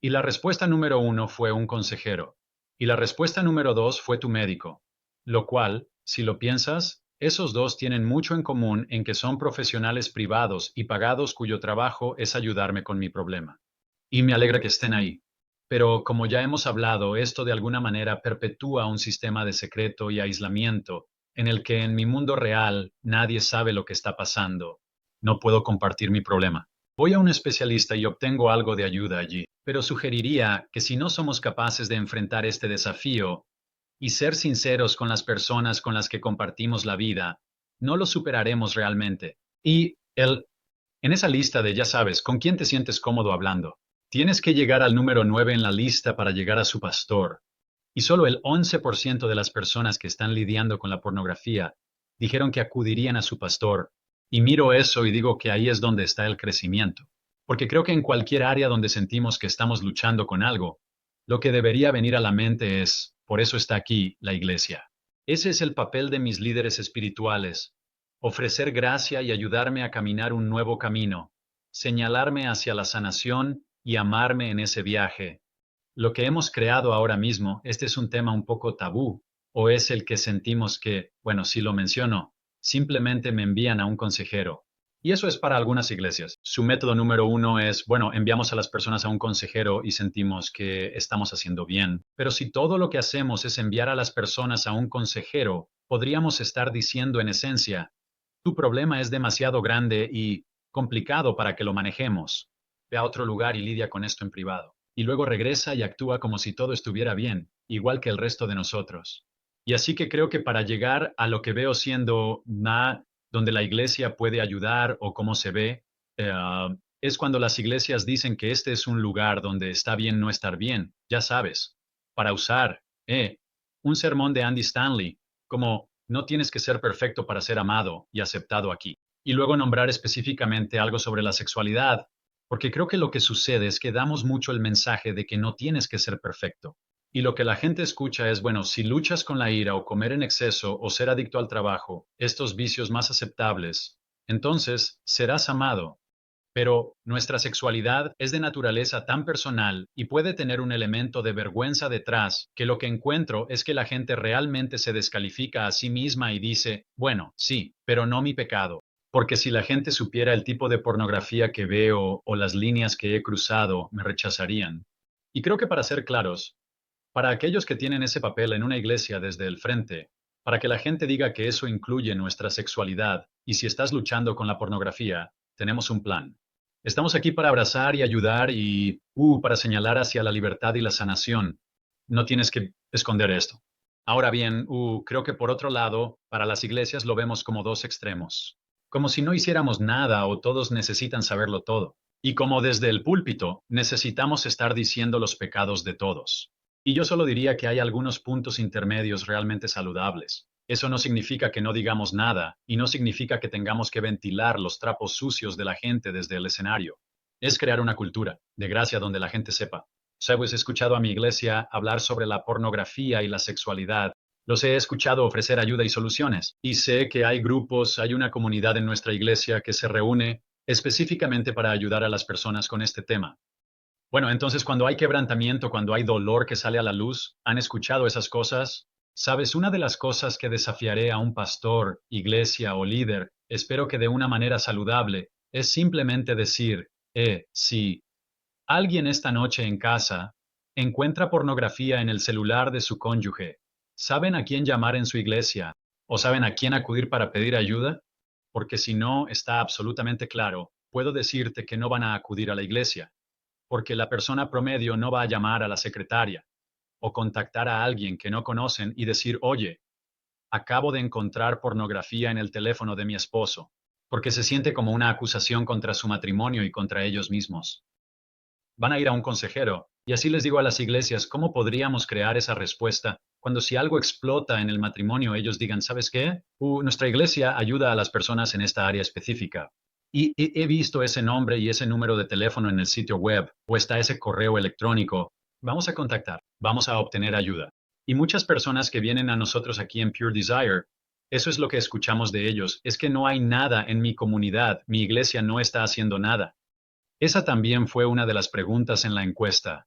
Y la respuesta número 1 fue un consejero. Y la respuesta número 2 fue tu médico. Lo cual, si lo piensas, esos dos tienen mucho en común en que son profesionales privados y pagados cuyo trabajo es ayudarme con mi problema. Y me alegra que estén ahí. Pero como ya hemos hablado, esto de alguna manera perpetúa un sistema de secreto y aislamiento en el que en mi mundo real nadie sabe lo que está pasando. No puedo compartir mi problema. Voy a un especialista y obtengo algo de ayuda allí, pero sugeriría que si no somos capaces de enfrentar este desafío y ser sinceros con las personas con las que compartimos la vida, no lo superaremos realmente. En esa lista de ya sabes, ¿con quién te sientes cómodo hablando? Tienes que llegar al número 9 en la lista para llegar a su pastor. Y solo el 11% de las personas que están lidiando con la pornografía dijeron que acudirían a su pastor. Y miro eso y digo que ahí es donde está el crecimiento. Porque creo que en cualquier área donde sentimos que estamos luchando con algo, lo que debería venir a la mente es, por eso está aquí la iglesia. Ese es el papel de mis líderes espirituales, ofrecer gracia y ayudarme a caminar un nuevo camino, señalarme hacia la sanación y amarme en ese viaje. Lo que hemos creado ahora mismo, este es un tema un poco tabú, o es el que sentimos que, bueno, si lo menciono, simplemente me envían a un consejero. Y eso es para algunas iglesias. Su método número 1 es, bueno, enviamos a las personas a un consejero y sentimos que estamos haciendo bien. Pero si todo lo que hacemos es enviar a las personas a un consejero, podríamos estar diciendo en esencia, tu problema es demasiado grande y complicado para que lo manejemos. Ve a otro lugar y lidia con esto en privado. Y luego regresa y actúa como si todo estuviera bien, igual que el resto de nosotros. Y así que creo que para llegar a lo que veo siendo donde la iglesia puede ayudar o cómo se ve, eh, es cuando las iglesias dicen que este es un lugar donde está bien no estar bien, ya sabes, para usar un sermón de Andy Stanley, como no tienes que ser perfecto para ser amado y aceptado aquí. Y luego nombrar específicamente algo sobre la sexualidad, porque creo que lo que sucede es que damos mucho el mensaje de que no tienes que ser perfecto. Y lo que la gente escucha es, bueno, si luchas con la ira o comer en exceso o ser adicto al trabajo, estos vicios más aceptables, entonces serás amado. Pero nuestra sexualidad es de naturaleza tan personal y puede tener un elemento de vergüenza detrás que lo que encuentro es que la gente realmente se descalifica a sí misma y dice, bueno, sí, pero no mi pecado. porque si la gente supiera el tipo de pornografía que veo o las líneas que he cruzado, me rechazarían. Y creo que para ser claros, para aquellos que tienen ese papel en una iglesia desde el frente, para que la gente diga que eso incluye nuestra sexualidad, y si estás luchando con la pornografía, tenemos un plan. Estamos aquí para abrazar y ayudar y, para señalar hacia la libertad y la sanación. No tienes que esconder esto. Ahora bien, creo que por otro lado, para las iglesias lo vemos como dos extremos. Como si no hiciéramos nada o todos necesitan saberlo todo. Y como desde el púlpito necesitamos estar diciendo los pecados de todos. Y yo solo diría que hay algunos puntos intermedios realmente saludables. Eso no significa que no digamos nada y no significa que tengamos que ventilar los trapos sucios de la gente desde el escenario. Es crear una cultura de gracia donde la gente sepa. Sabes, he escuchado a mi iglesia hablar sobre la pornografía y la sexualidad. Los he escuchado ofrecer ayuda y soluciones. Y sé que hay grupos, hay una comunidad en nuestra iglesia que se reúne específicamente para ayudar a las personas con este tema. Bueno, entonces cuando hay quebrantamiento, cuando hay dolor que sale a la luz, ¿han escuchado esas cosas? Sabes, una de las cosas que desafiaré a un pastor, iglesia o líder, espero que de una manera saludable, es simplemente decir, si alguien esta noche en casa encuentra pornografía en el celular de su cónyuge, ¿saben a quién llamar en su iglesia? ¿O saben a quién acudir para pedir ayuda? Porque si no está absolutamente claro, puedo decirte que no van a acudir a la iglesia porque la persona promedio no va a llamar a la secretaria o contactar a alguien que no conocen y decir, oye, acabo de encontrar pornografía en el teléfono de mi esposo, porque se siente como una acusación contra su matrimonio y contra ellos mismos. Van a ir a un consejero, y así les digo a las iglesias, ¿cómo podríamos crear esa respuesta cuando si algo explota en el matrimonio, ellos digan, ¿sabes qué? Nuestra iglesia ayuda a las personas en esta área específica. Y he visto ese nombre y ese número de teléfono en el sitio web o está ese correo electrónico. Vamos a contactar, vamos a obtener ayuda. Y muchas personas que vienen a nosotros aquí en Pure Desire, eso es lo que escuchamos de ellos, es que no hay nada en mi comunidad, mi iglesia no está haciendo nada. Esa también fue una de las preguntas en la encuesta.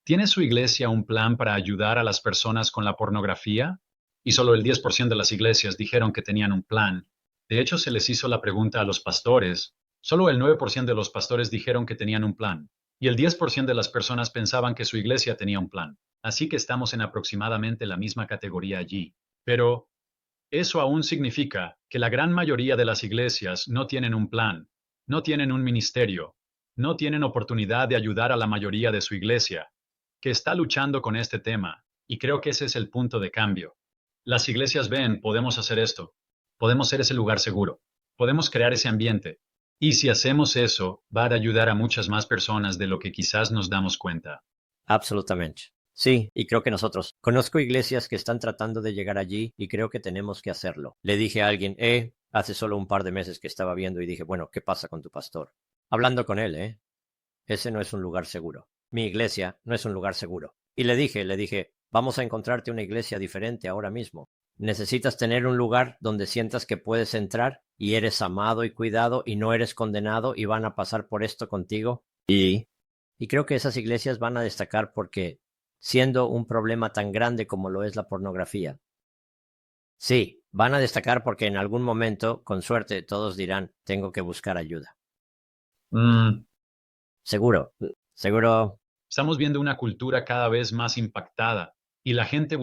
¿Tiene su iglesia un plan para ayudar a las personas con la pornografía? Y solo el 10% de las iglesias dijeron que tenían un plan. De hecho, se les hizo la pregunta a los pastores. Solo el 9% de los pastores dijeron que tenían un plan. Y el 10% de las personas pensaban que su iglesia tenía un plan. Así que estamos en aproximadamente la misma categoría allí. Pero eso aún significa que la gran mayoría de las iglesias no tienen un plan, no tienen un ministerio, no tienen oportunidad de ayudar a la mayoría de su iglesia, que está luchando con este tema. Y creo que ese es el punto de cambio. Las iglesias ven, podemos hacer esto. Podemos ser ese lugar seguro. Podemos crear ese ambiente. Y si hacemos eso, va a ayudar a muchas más personas de lo que quizás nos damos cuenta. Absolutamente. Sí, y creo que nosotros. Conozco iglesias que están tratando de llegar allí y creo que tenemos que hacerlo. Le dije a alguien, hace solo un par de meses que estaba viendo y dije, bueno, ¿qué pasa con tu pastor? Hablando con él, ese no es un lugar seguro. Mi iglesia no es un lugar seguro. Y le dije, vamos a encontrarte una iglesia diferente ahora mismo. Necesitas tener un lugar donde sientas que puedes entrar y eres amado y cuidado y no eres condenado y van a pasar por esto contigo. Y creo que esas iglesias van a destacar porque siendo un problema tan grande como lo es la pornografía, sí, van a destacar porque en algún momento, con suerte, todos dirán, tengo que buscar ayuda. Seguro, seguro. Estamos viendo una cultura cada vez más impactada y la gente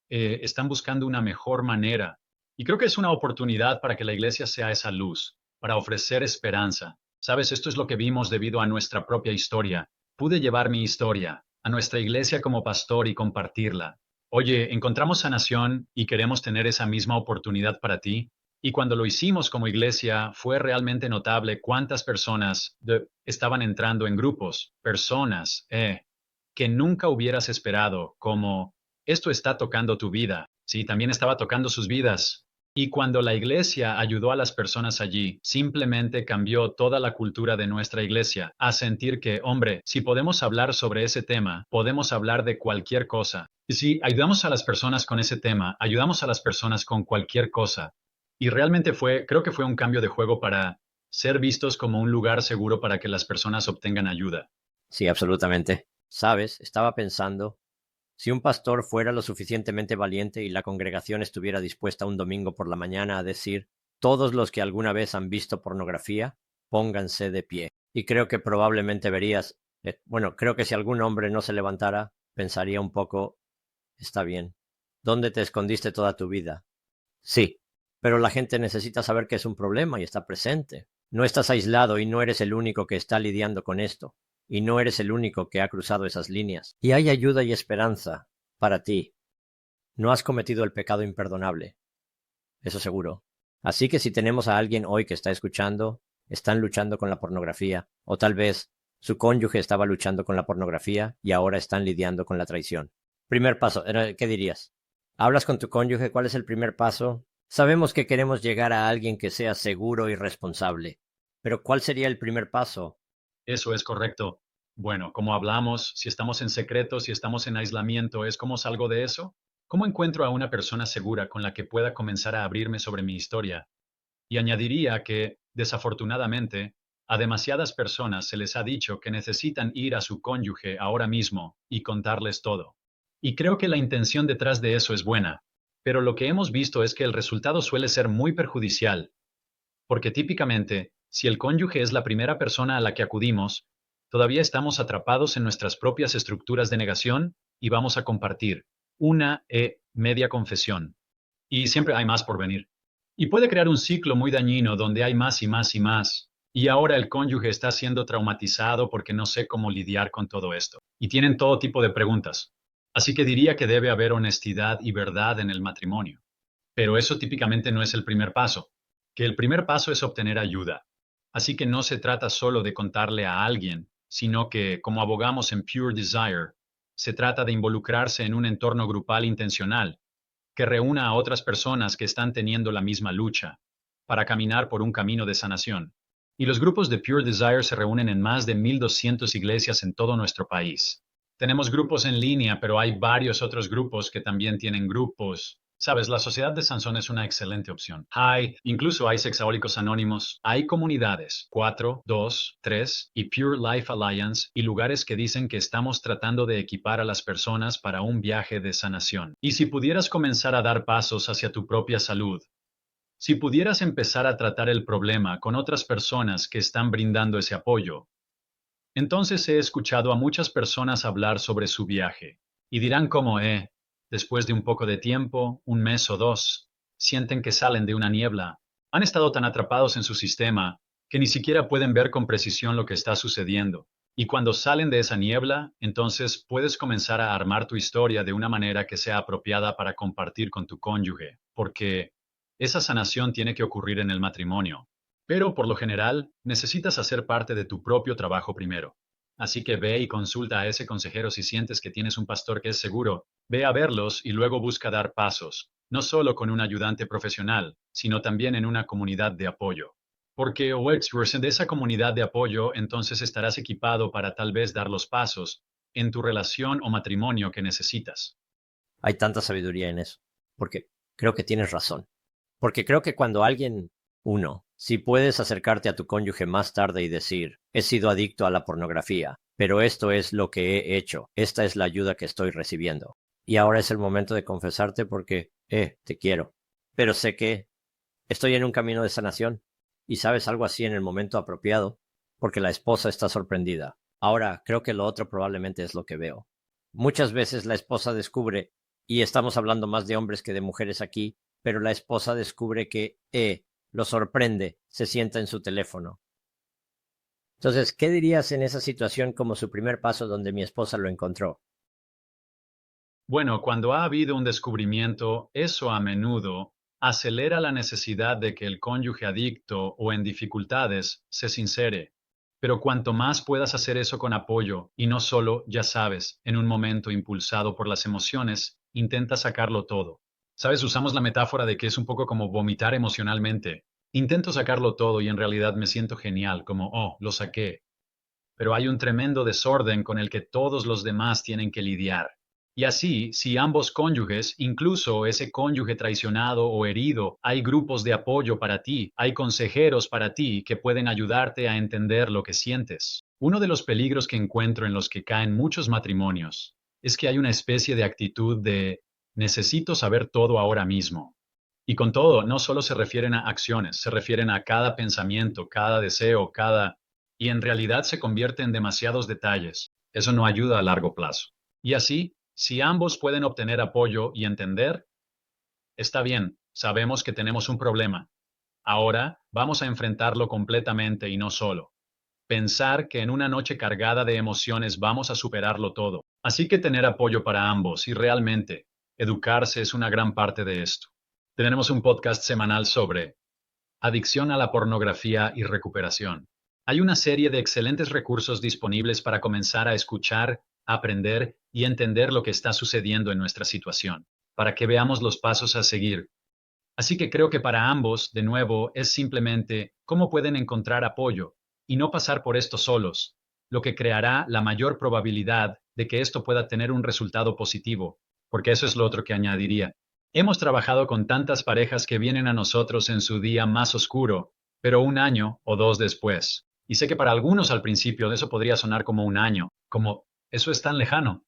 están buscando una mejor manera. Y creo que es una oportunidad para que la iglesia sea esa luz, para ofrecer esperanza. Sabes, esto es lo que vimos debido a nuestra propia historia. Pude llevar mi historia a nuestra iglesia como pastor y compartirla. Oye, encontramos sanación y queremos tener esa misma oportunidad para ti. Y cuando lo hicimos como iglesia, fue realmente notable cuántas personas estaban entrando en grupos, personas que nunca hubieras esperado, como esto está tocando tu vida. Sí, también estaba tocando sus vidas. Y cuando la iglesia ayudó a las personas allí, simplemente cambió toda la cultura de nuestra iglesia a sentir que, hombre, si podemos hablar sobre ese tema, podemos hablar de cualquier cosa. Y si ayudamos a las personas con ese tema, ayudamos a las personas con cualquier cosa. Y realmente creo que fue un cambio de juego para ser vistos como un lugar seguro para que las personas obtengan ayuda. Sí, absolutamente. Sabes, estaba pensando, si un pastor fuera lo suficientemente valiente y la congregación estuviera dispuesta un domingo por la mañana a decir, Todos los que alguna vez han visto pornografía, pónganse de pie. Y creo que probablemente verías, creo que si algún hombre no se levantara, pensaría un poco, está bien. ¿Dónde te escondiste toda tu vida? Sí, pero la gente necesita saber que es un problema y está presente. No estás aislado y no eres el único que está lidiando con esto. Y no eres el único que ha cruzado esas líneas. Y hay ayuda y esperanza para ti. No has cometido el pecado imperdonable. Eso seguro. Así que si tenemos a alguien hoy que está escuchando, están luchando con la pornografía, o tal vez su cónyuge estaba luchando con la pornografía y ahora están lidiando con la traición. Primer paso, ¿qué dirías? ¿Hablas con tu cónyuge? ¿Cuál es el primer paso? Sabemos que queremos llegar a alguien que sea seguro y responsable, pero ¿cuál sería el primer paso? Eso es correcto. Bueno, como hablamos, si estamos en secreto, si estamos en aislamiento, ¿es cómo salgo de eso? ¿Cómo encuentro a una persona segura con la que pueda comenzar a abrirme sobre mi historia? Y añadiría que, desafortunadamente, a demasiadas personas se les ha dicho que necesitan ir a su cónyuge ahora mismo y contarles todo. Y creo que la intención detrás de eso es buena, pero lo que hemos visto es que el resultado suele ser muy perjudicial, porque típicamente, si el cónyuge es la primera persona a la que acudimos, todavía estamos atrapados en nuestras propias estructuras de negación y vamos a compartir una media confesión. Y siempre hay más por venir. Y puede crear un ciclo muy dañino donde hay más y más y más. Y ahora el cónyuge está siendo traumatizado porque no sé cómo lidiar con todo esto. Y tienen todo tipo de preguntas. Así que diría que debe haber honestidad y verdad en el matrimonio. Pero eso típicamente no es el primer paso, que el primer paso es obtener ayuda. Así que no se trata solo de contarle a alguien, sino que, como abogamos en Pure Desire, se trata de involucrarse en un entorno grupal intencional que reúna a otras personas que están teniendo la misma lucha, para caminar por un camino de sanación. Y los grupos de Pure Desire se reúnen en más de 1,200 iglesias en todo nuestro país. Tenemos grupos en línea, pero hay varios otros grupos que también tienen grupos. Sabes, la Sociedad de Sansón es una excelente opción. Incluso hay sexahólicos anónimos, hay comunidades, 4, 2, 3 y Pure Life Alliance y lugares que dicen que estamos tratando de equipar a las personas para un viaje de sanación. Y si pudieras comenzar a dar pasos hacia tu propia salud, si pudieras empezar a tratar el problema con otras personas que están brindando ese apoyo, entonces he escuchado a muchas personas hablar sobre su viaje y dirán cómo, después de un poco de tiempo, un mes o dos, sienten que salen de una niebla. Han estado tan atrapados en su sistema que ni siquiera pueden ver con precisión lo que está sucediendo. Y cuando salen de esa niebla, entonces puedes comenzar a armar tu historia de una manera que sea apropiada para compartir con tu cónyuge, porque esa sanación tiene que ocurrir en el matrimonio. Pero por lo general, necesitas hacer parte de tu propio trabajo primero. Así que ve y consulta a ese consejero si sientes que tienes un pastor que es seguro. Ve a verlos y luego busca dar pasos, no solo con un ayudante profesional, sino también en una comunidad de apoyo. Porque o de esa comunidad de apoyo, entonces estarás equipado para tal vez dar los pasos en tu relación o matrimonio que necesitas. Hay tanta sabiduría en eso, porque creo que tienes razón. Porque creo que cuando si puedes acercarte a tu cónyuge más tarde y decir, he sido adicto a la pornografía, pero esto es lo que he hecho, esta es la ayuda que estoy recibiendo. Y ahora es el momento de confesarte porque, te quiero. Pero sé que estoy en un camino de sanación y sabes algo así en el momento apropiado, porque la esposa está sorprendida. Ahora, creo que lo otro probablemente es lo que veo. Muchas veces la esposa descubre, y estamos hablando más de hombres que de mujeres aquí, pero la esposa descubre que, lo sorprende, se sienta en su teléfono. Entonces, ¿qué dirías en esa situación como su primer paso donde mi esposa lo encontró? Bueno, cuando ha habido un descubrimiento, eso a menudo acelera la necesidad de que el cónyuge adicto o en dificultades se sincere. Pero cuanto más puedas hacer eso con apoyo y no solo, ya sabes, en un momento impulsado por las emociones, intenta sacarlo todo. Sabes, usamos la metáfora de que es un poco como vomitar emocionalmente. Intento sacarlo todo y en realidad me siento genial, como, oh, lo saqué. Pero hay un tremendo desorden con el que todos los demás tienen que lidiar. Y así, si ambos cónyuges, incluso ese cónyuge traicionado o herido, hay grupos de apoyo para ti, hay consejeros para ti que pueden ayudarte a entender lo que sientes. Uno de los peligros que encuentro en los que caen muchos matrimonios es que hay una especie de actitud de necesito saber todo ahora mismo. Y con todo, no solo se refieren a acciones, se refieren a cada pensamiento, cada deseo, cada... Y en realidad se convierte en demasiados detalles. Eso no ayuda a largo plazo. Y así, si ambos pueden obtener apoyo y entender, está bien, sabemos que tenemos un problema. Ahora vamos a enfrentarlo completamente y no solo. Pensar que en una noche cargada de emociones vamos a superarlo todo. Así que tener apoyo para ambos y realmente educarse es una gran parte de esto. Tenemos un podcast semanal sobre adicción a la pornografía y recuperación. Hay una serie de excelentes recursos disponibles para comenzar a escuchar, aprender y entender lo que está sucediendo en nuestra situación, para que veamos los pasos a seguir. Así que creo que para ambos, de nuevo, es simplemente cómo pueden encontrar apoyo y no pasar por esto solos, lo que creará la mayor probabilidad de que esto pueda tener un resultado positivo, porque eso es lo otro que añadiría. Hemos trabajado con tantas parejas que vienen a nosotros en su día más oscuro, pero un año o dos después. Y sé que para algunos al principio eso podría sonar como un año, como eso es tan lejano.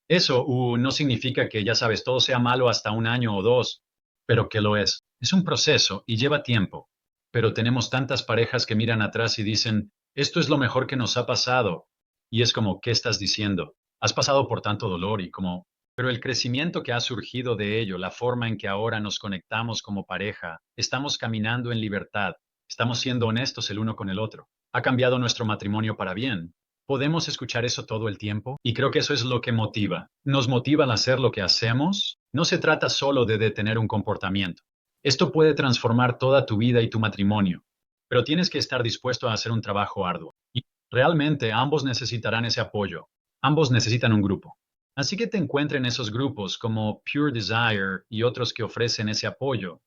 Eso no significa que, ya sabes, todo sea malo hasta un año o dos, pero que lo es. Es un proceso y lleva tiempo. Pero tenemos tantas parejas que miran atrás y dicen, esto es lo mejor que nos ha pasado. Y es como, ¿qué estás diciendo? Has pasado por tanto dolor y como... Pero el crecimiento que ha surgido de ello, la forma en que ahora nos conectamos como pareja, estamos caminando en libertad, estamos siendo honestos el uno con el otro. Ha cambiado nuestro matrimonio para bien. Podemos escuchar eso todo el tiempo y creo que eso es lo que motiva. Nos motiva al hacer lo que hacemos. No se trata solo de detener un comportamiento. Esto puede transformar toda tu vida y tu matrimonio, pero tienes que estar dispuesto a hacer un trabajo arduo. Y realmente ambos necesitarán ese apoyo. Ambos necesitan un grupo. Así que te encuentren esos grupos como Pure Desire y otros que ofrecen ese apoyo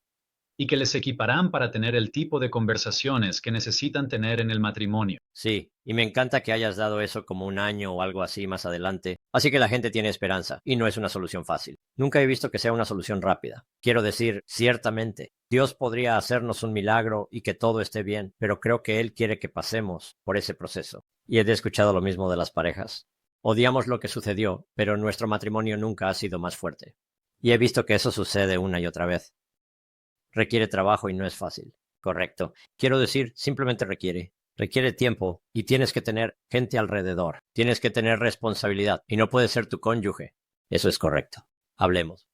y que les equiparán para tener el tipo de conversaciones que necesitan tener en el matrimonio. Sí, y me encanta que hayas dado eso como un año o algo así más adelante. Así que la gente tiene esperanza, y no es una solución fácil. Nunca he visto que sea una solución rápida. Quiero decir, ciertamente, Dios podría hacernos un milagro y que todo esté bien, pero creo que Él quiere que pasemos por ese proceso. Y he escuchado lo mismo de las parejas. Odiamos lo que sucedió, pero nuestro matrimonio nunca ha sido más fuerte. Y he visto que eso sucede una y otra vez. Requiere trabajo y no es fácil. Correcto. Quiero decir, simplemente requiere. Requiere tiempo y tienes que tener gente alrededor. Tienes que tener responsabilidad y no puede ser tu cónyuge. Eso es correcto. Hablemos.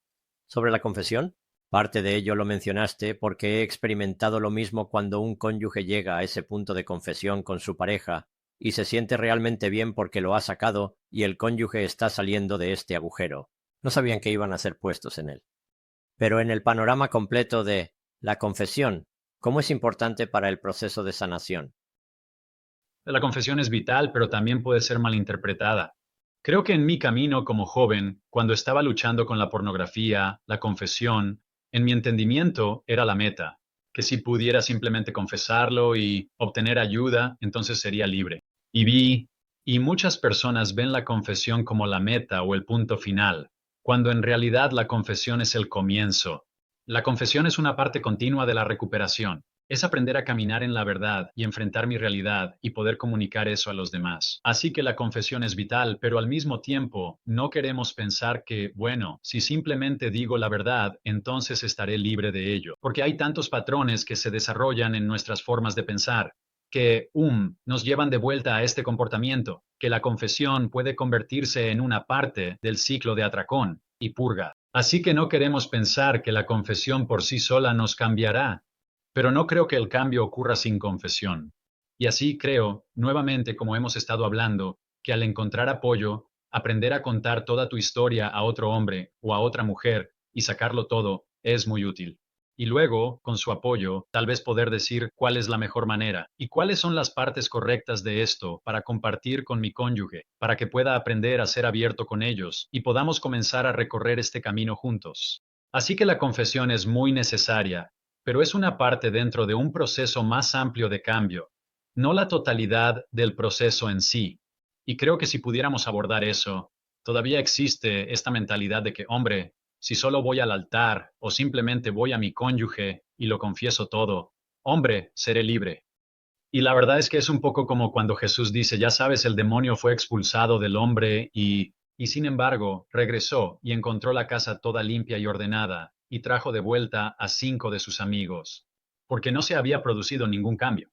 Sobre la confesión, parte de ello lo mencionaste porque he experimentado lo mismo cuando un cónyuge llega a ese punto de confesión con su pareja y se siente realmente bien porque lo ha sacado y el cónyuge está saliendo de este agujero. No sabían que iban a ser puestos en él. Pero en el panorama completo de la confesión, ¿cómo es importante para el proceso de sanación? La confesión es vital, pero también puede ser malinterpretada. Creo que en mi camino como joven, cuando estaba luchando con la pornografía, la confesión, en mi entendimiento era la meta, que si pudiera simplemente confesarlo y obtener ayuda, entonces sería libre. Y muchas personas ven la confesión como la meta o el punto final, cuando en realidad la confesión es el comienzo. La confesión es una parte continua de la recuperación. Es aprender a caminar en la verdad y enfrentar mi realidad y poder comunicar eso a los demás. Así que la confesión es vital, pero al mismo tiempo no queremos pensar que, bueno, si simplemente digo la verdad, entonces estaré libre de ello. Porque hay tantos patrones que se desarrollan en nuestras formas de pensar que, nos llevan de vuelta a este comportamiento, que la confesión puede convertirse en una parte del ciclo de atracón y purga. Así que no queremos pensar que la confesión por sí sola nos cambiará, pero no creo que el cambio ocurra sin confesión. Y así creo, nuevamente como hemos estado hablando, que al encontrar apoyo, aprender a contar toda tu historia a otro hombre o a otra mujer y sacarlo todo es muy útil. Y luego, con su apoyo, tal vez poder decir cuál es la mejor manera y cuáles son las partes correctas de esto para compartir con mi cónyuge, para que pueda aprender a ser abierto con ellos y podamos comenzar a recorrer este camino juntos. Así que la confesión es muy necesaria, pero es una parte dentro de un proceso más amplio de cambio, no la totalidad del proceso en sí. Y creo que si pudiéramos abordar eso, todavía existe esta mentalidad de que, hombre, si solo voy al altar o simplemente voy a mi cónyuge y lo confieso todo, hombre, seré libre. Y la verdad es que es un poco como cuando Jesús dice, ya sabes, el demonio fue expulsado del hombre y sin embargo regresó y encontró la casa toda limpia y ordenada. y trajo de vuelta a 5 de sus amigos, porque no se había producido ningún cambio.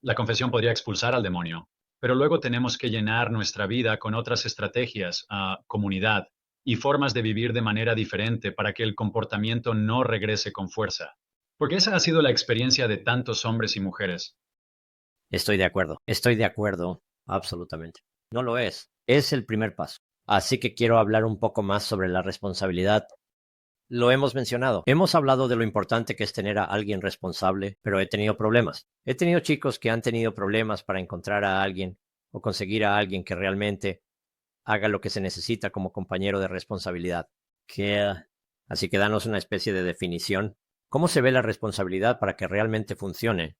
La confesión podría expulsar al demonio, pero luego tenemos que llenar nuestra vida con otras estrategias, comunidad y formas de vivir de manera diferente para que el comportamiento no regrese con fuerza. Porque esa ha sido la experiencia de tantos hombres y mujeres. Estoy de acuerdo, absolutamente. No lo es el primer paso. Así que quiero hablar un poco más sobre la responsabilidad. Lo hemos mencionado. Hemos hablado de lo importante que es tener a alguien responsable, pero he tenido problemas. He tenido chicos que han tenido problemas para encontrar a alguien o conseguir a alguien que realmente haga lo que se necesita como compañero de responsabilidad. Así que danos una especie de definición. ¿Cómo se ve la responsabilidad para que realmente funcione?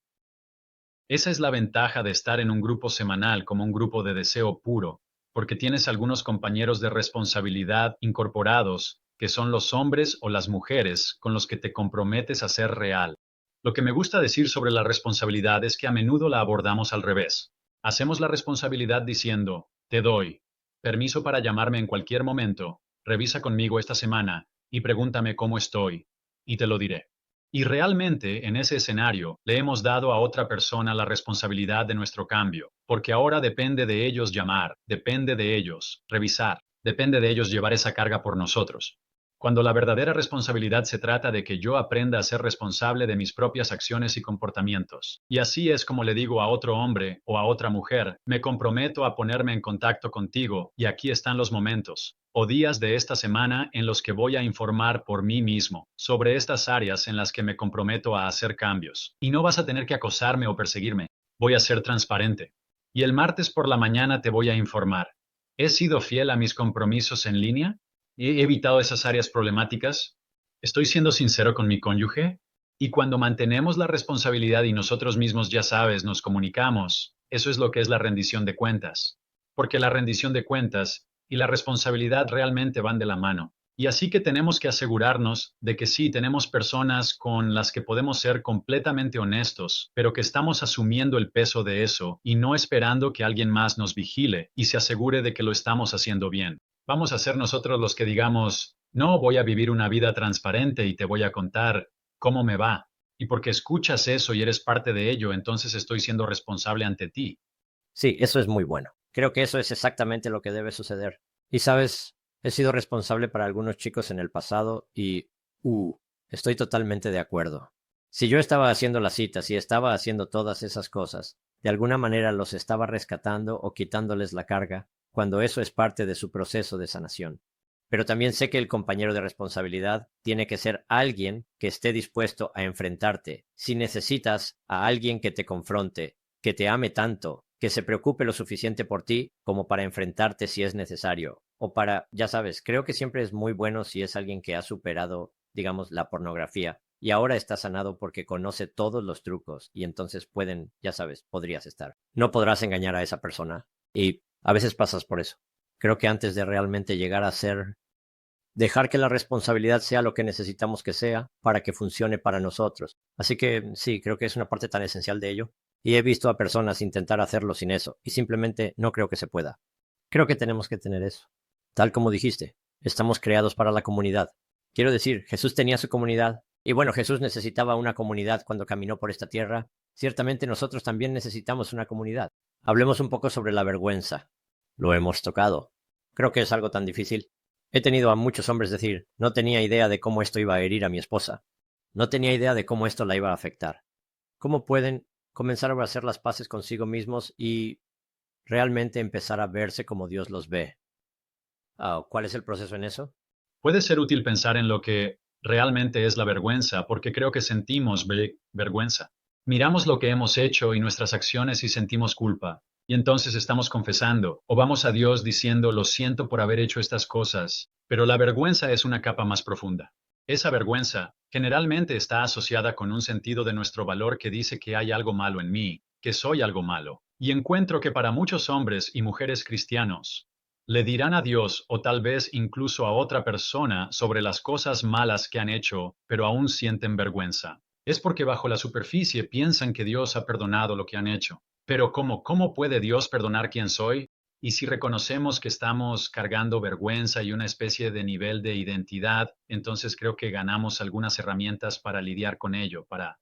Esa es la ventaja de estar en un grupo semanal como un grupo de deseo puro, porque tienes algunos compañeros de responsabilidad incorporados, que son los hombres o las mujeres con los que te comprometes a ser real. Lo que me gusta decir sobre la responsabilidad es que a menudo la abordamos al revés. Hacemos la responsabilidad diciendo, te doy permiso para llamarme en cualquier momento, revisa conmigo esta semana y pregúntame cómo estoy, y te lo diré. Y realmente, en ese escenario, le hemos dado a otra persona la responsabilidad de nuestro cambio, porque ahora depende de ellos llamar, depende de ellos revisar, depende de ellos llevar esa carga por nosotros. Cuando la verdadera responsabilidad se trata de que yo aprenda a ser responsable de mis propias acciones y comportamientos. Y así es como le digo a otro hombre o a otra mujer, me comprometo a ponerme en contacto contigo y aquí están los momentos o días de esta semana en los que voy a informar por mí mismo sobre estas áreas en las que me comprometo a hacer cambios. Y no vas a tener que acosarme o perseguirme. Voy a ser transparente. Y el martes por la mañana te voy a informar. ¿He sido fiel a mis compromisos en línea? ¿He evitado esas áreas problemáticas? ¿Estoy siendo sincero con mi cónyuge? Y cuando mantenemos la responsabilidad y nosotros mismos, ya sabes, nos comunicamos, eso es lo que es la rendición de cuentas. Porque la rendición de cuentas y la responsabilidad realmente van de la mano. Y así que tenemos que asegurarnos de que sí, tenemos personas con las que podemos ser completamente honestos, pero que estamos asumiendo el peso de eso y no esperando que alguien más nos vigile y se asegure de que lo estamos haciendo bien. Vamos a ser nosotros los que digamos, no, voy a vivir una vida transparente y te voy a contar cómo me va. Y porque escuchas eso y eres parte de ello, entonces estoy siendo responsable ante ti. Sí, eso es muy bueno. Creo que eso es exactamente lo que debe suceder. Y sabes, he sido responsable para algunos chicos en el pasado y, estoy totalmente de acuerdo. Si yo estaba haciendo las citas y estaba haciendo todas esas cosas, de alguna manera los estaba rescatando o quitándoles la carga, cuando eso es parte de su proceso de sanación. Pero también sé que el compañero de responsabilidad tiene que ser alguien que esté dispuesto a enfrentarte. Si necesitas a alguien que te confronte, que te ame tanto, que se preocupe lo suficiente por ti como para enfrentarte si es necesario, o para, ya sabes, creo que siempre es muy bueno si es alguien que ha superado, digamos, la pornografía y ahora está sanado porque conoce todos los trucos y entonces pueden, ya sabes, podrías estar. No podrás engañar a esa persona y a veces pasas por eso. Creo que antes de realmente llegar a ser, dejar que la responsabilidad sea lo que necesitamos que sea para que funcione para nosotros. Así que sí, creo que es una parte tan esencial de ello. Y he visto a personas intentar hacerlo sin eso, y simplemente no creo que se pueda. Creo que tenemos que tener eso. Tal como dijiste, estamos creados para la comunidad. Quiero decir, Jesús tenía su comunidad, y bueno, Jesús necesitaba una comunidad cuando caminó por esta tierra. Ciertamente nosotros también necesitamos una comunidad. Hablemos un poco sobre la vergüenza. Lo hemos tocado. Creo que es algo tan difícil. He tenido a muchos hombres decir, no tenía idea de cómo esto iba a herir a mi esposa. No tenía idea de cómo esto la iba a afectar. ¿Cómo pueden comenzar a hacer las paces consigo mismos y realmente empezar a verse como Dios los ve? ¿Cuál es el proceso en eso? Puede ser útil pensar en lo que realmente es la vergüenza, porque creo que sentimos vergüenza. Miramos lo que hemos hecho y nuestras acciones y sentimos culpa. Y entonces estamos confesando, o vamos a Dios diciendo, lo siento por haber hecho estas cosas. Pero la vergüenza es una capa más profunda. Esa vergüenza generalmente está asociada con un sentido de nuestro valor que dice que hay algo malo en mí, que soy algo malo. Y encuentro que para muchos hombres y mujeres cristianos, le dirán a Dios o tal vez incluso a otra persona sobre las cosas malas que han hecho, pero aún sienten vergüenza. Es porque bajo la superficie piensan que Dios ha perdonado lo que han hecho. Pero ¿cómo puede Dios perdonar quién soy? Y si reconocemos que estamos cargando vergüenza y una especie de nivel de identidad, entonces creo que ganamos algunas herramientas para lidiar con ello, para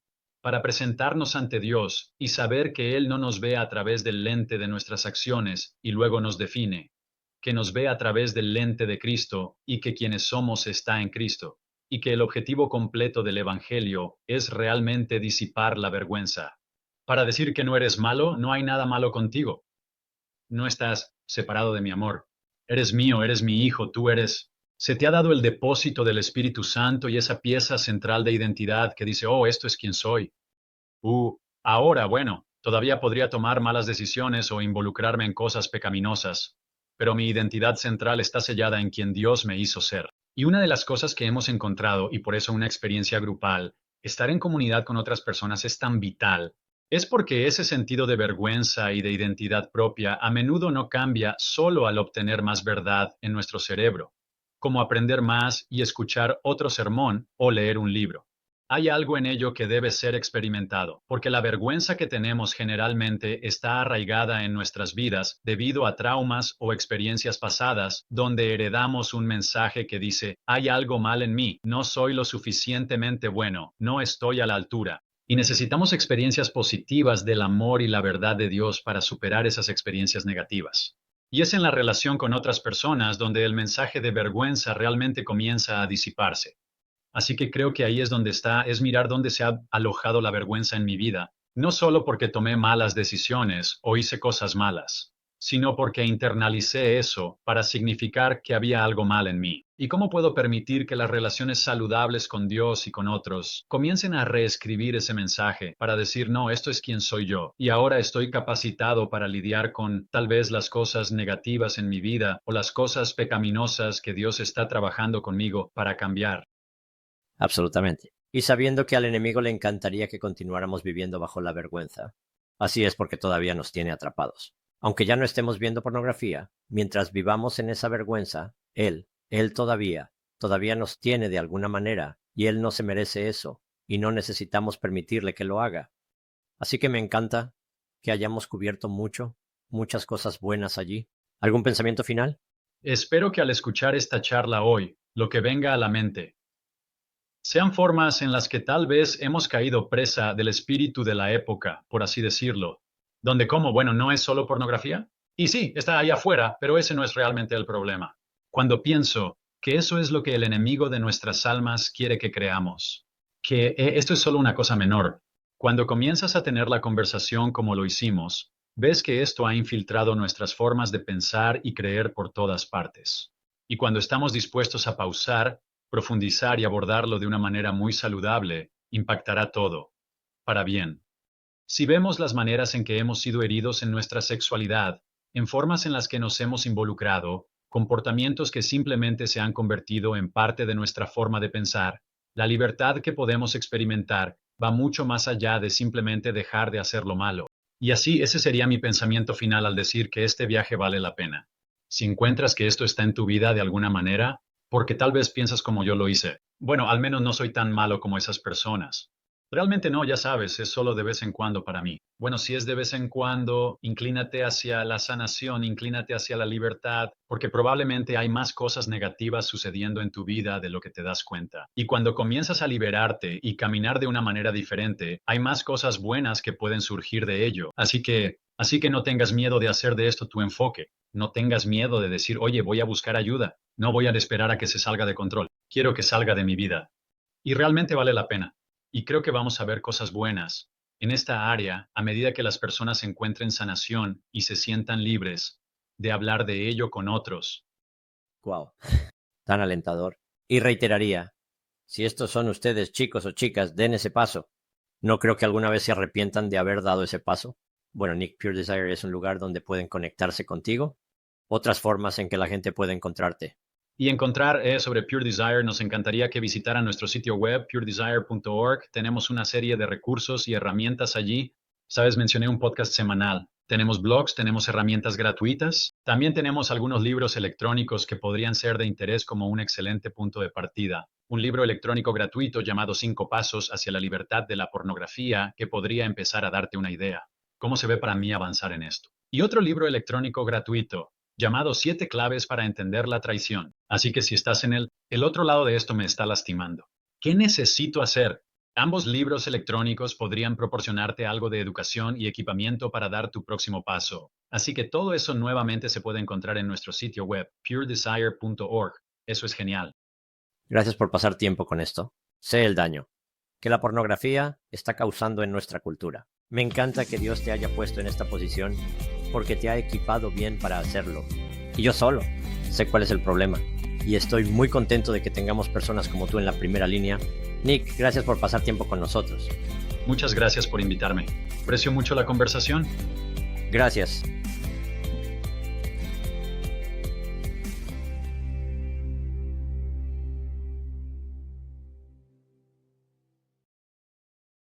presentarnos ante Dios y saber que Él no nos ve a través del lente de nuestras acciones y luego nos define, que nos ve a través del lente de Cristo y que quienes somos está en Cristo, y que el objetivo completo del Evangelio es realmente disipar la vergüenza. Para decir que no eres malo, no hay nada malo contigo. No estás separado de mi amor. Eres mío, eres mi hijo, tú eres. Se te ha dado el depósito del Espíritu Santo y esa pieza central de identidad que dice, oh, esto es quien soy. Ahora, bueno, todavía podría tomar malas decisiones o involucrarme en cosas pecaminosas, pero mi identidad central está sellada en quien Dios me hizo ser. Y una de las cosas que hemos encontrado, y por eso una experiencia grupal, estar en comunidad con otras personas es tan vital, es porque ese sentido de vergüenza y de identidad propia a menudo no cambia solo al obtener más verdad en nuestro cerebro, como aprender más y escuchar otro sermón o leer un libro. Hay algo en ello que debe ser experimentado, porque la vergüenza que tenemos generalmente está arraigada en nuestras vidas debido a traumas o experiencias pasadas donde heredamos un mensaje que dice, hay algo mal en mí, no soy lo suficientemente bueno, no estoy a la altura. Y necesitamos experiencias positivas del amor y la verdad de Dios para superar esas experiencias negativas. Y es en la relación con otras personas donde el mensaje de vergüenza realmente comienza a disiparse. Así que creo que ahí es donde está, es mirar dónde se ha alojado la vergüenza en mi vida, no solo porque tomé malas decisiones o hice cosas malas, sino porque internalicé eso para significar que había algo mal en mí. ¿Y cómo puedo permitir que las relaciones saludables con Dios y con otros comiencen a reescribir ese mensaje para decir, no, esto es quien soy yo, y ahora estoy capacitado para lidiar con tal vez las cosas negativas en mi vida o las cosas pecaminosas que Dios está trabajando conmigo para cambiar? Absolutamente. Y sabiendo que al enemigo le encantaría que continuáramos viviendo bajo la vergüenza. Así es porque todavía nos tiene atrapados. Aunque ya no estemos viendo pornografía, mientras vivamos en esa vergüenza, él todavía nos tiene de alguna manera, y él no se merece eso, y no necesitamos permitirle que lo haga. Así que me encanta que hayamos cubierto muchas cosas buenas allí. ¿Algún pensamiento final? Espero que al escuchar esta charla hoy, lo que venga a la mente sean formas en las que tal vez hemos caído presa del espíritu de la época, por así decirlo, donde como, bueno, no es solo pornografía. Y sí, está ahí afuera, pero ese no es realmente el problema. Cuando pienso que eso es lo que el enemigo de nuestras almas quiere que creamos, que esto es solo una cosa menor. Cuando comienzas a tener la conversación como lo hicimos, ves que esto ha infiltrado nuestras formas de pensar y creer por todas partes. Y cuando estamos dispuestos a pausar, profundizar y abordarlo de una manera muy saludable, impactará todo, para bien. Si vemos las maneras en que hemos sido heridos en nuestra sexualidad, en formas en las que nos hemos involucrado, comportamientos que simplemente se han convertido en parte de nuestra forma de pensar, la libertad que podemos experimentar va mucho más allá de simplemente dejar de hacer lo malo. Y así ese sería mi pensamiento final al decir que este viaje vale la pena. Si encuentras que esto está en tu vida de alguna manera, porque tal vez piensas como yo lo hice, bueno, al menos no soy tan malo como esas personas. Realmente no, ya sabes, es solo de vez en cuando para mí. Bueno, si es de vez en cuando, inclínate hacia la sanación, inclínate hacia la libertad, porque probablemente hay más cosas negativas sucediendo en tu vida de lo que te das cuenta. Y cuando comienzas a liberarte y caminar de una manera diferente, hay más cosas buenas que pueden surgir de ello. Así que no tengas miedo de hacer de esto tu enfoque. No tengas miedo de decir, oye, voy a buscar ayuda. No voy a esperar a que se salga de control. Quiero que salga de mi vida. Y realmente vale la pena. Y creo que vamos a ver cosas buenas en esta área a medida que las personas encuentren sanación y se sientan libres de hablar de ello con otros. Wow, tan alentador. Y reiteraría, si estos son ustedes, chicos o chicas, den ese paso. No creo que alguna vez se arrepientan de haber dado ese paso. Bueno, Nick Pure Desire es un lugar donde pueden conectarse contigo. Otras formas en que la gente puede encontrarte. Y encontrar sobre Pure Desire, nos encantaría que visitaran nuestro sitio web, puredesire.org. Tenemos una serie de recursos y herramientas allí. Sabes, mencioné un podcast semanal. Tenemos blogs, tenemos herramientas gratuitas. También tenemos algunos libros electrónicos que podrían ser de interés como un excelente punto de partida. Un libro electrónico gratuito llamado 5 Pasos hacia la libertad de la pornografía que podría empezar a darte una idea. ¿Cómo se ve para mí avanzar en esto? y otro libro electrónico gratuito llamado 7 claves para entender la traición. Así que si estás en el otro lado de esto me está lastimando. ¿Qué necesito hacer? Ambos libros electrónicos podrían proporcionarte algo de educación y equipamiento para dar tu próximo paso. Así que todo eso nuevamente se puede encontrar en nuestro sitio web, puredesire.org. Eso es genial. Gracias por pasar tiempo con esto. Sé el daño que la pornografía está causando en nuestra cultura. Me encanta que Dios te haya puesto en esta posición porque te ha equipado bien para hacerlo. Y yo solo sé cuál es el problema. Y estoy muy contento de que tengamos personas como tú en la primera línea. Nick, gracias por pasar tiempo con nosotros. Muchas gracias por invitarme. Aprecio mucho la conversación. Gracias.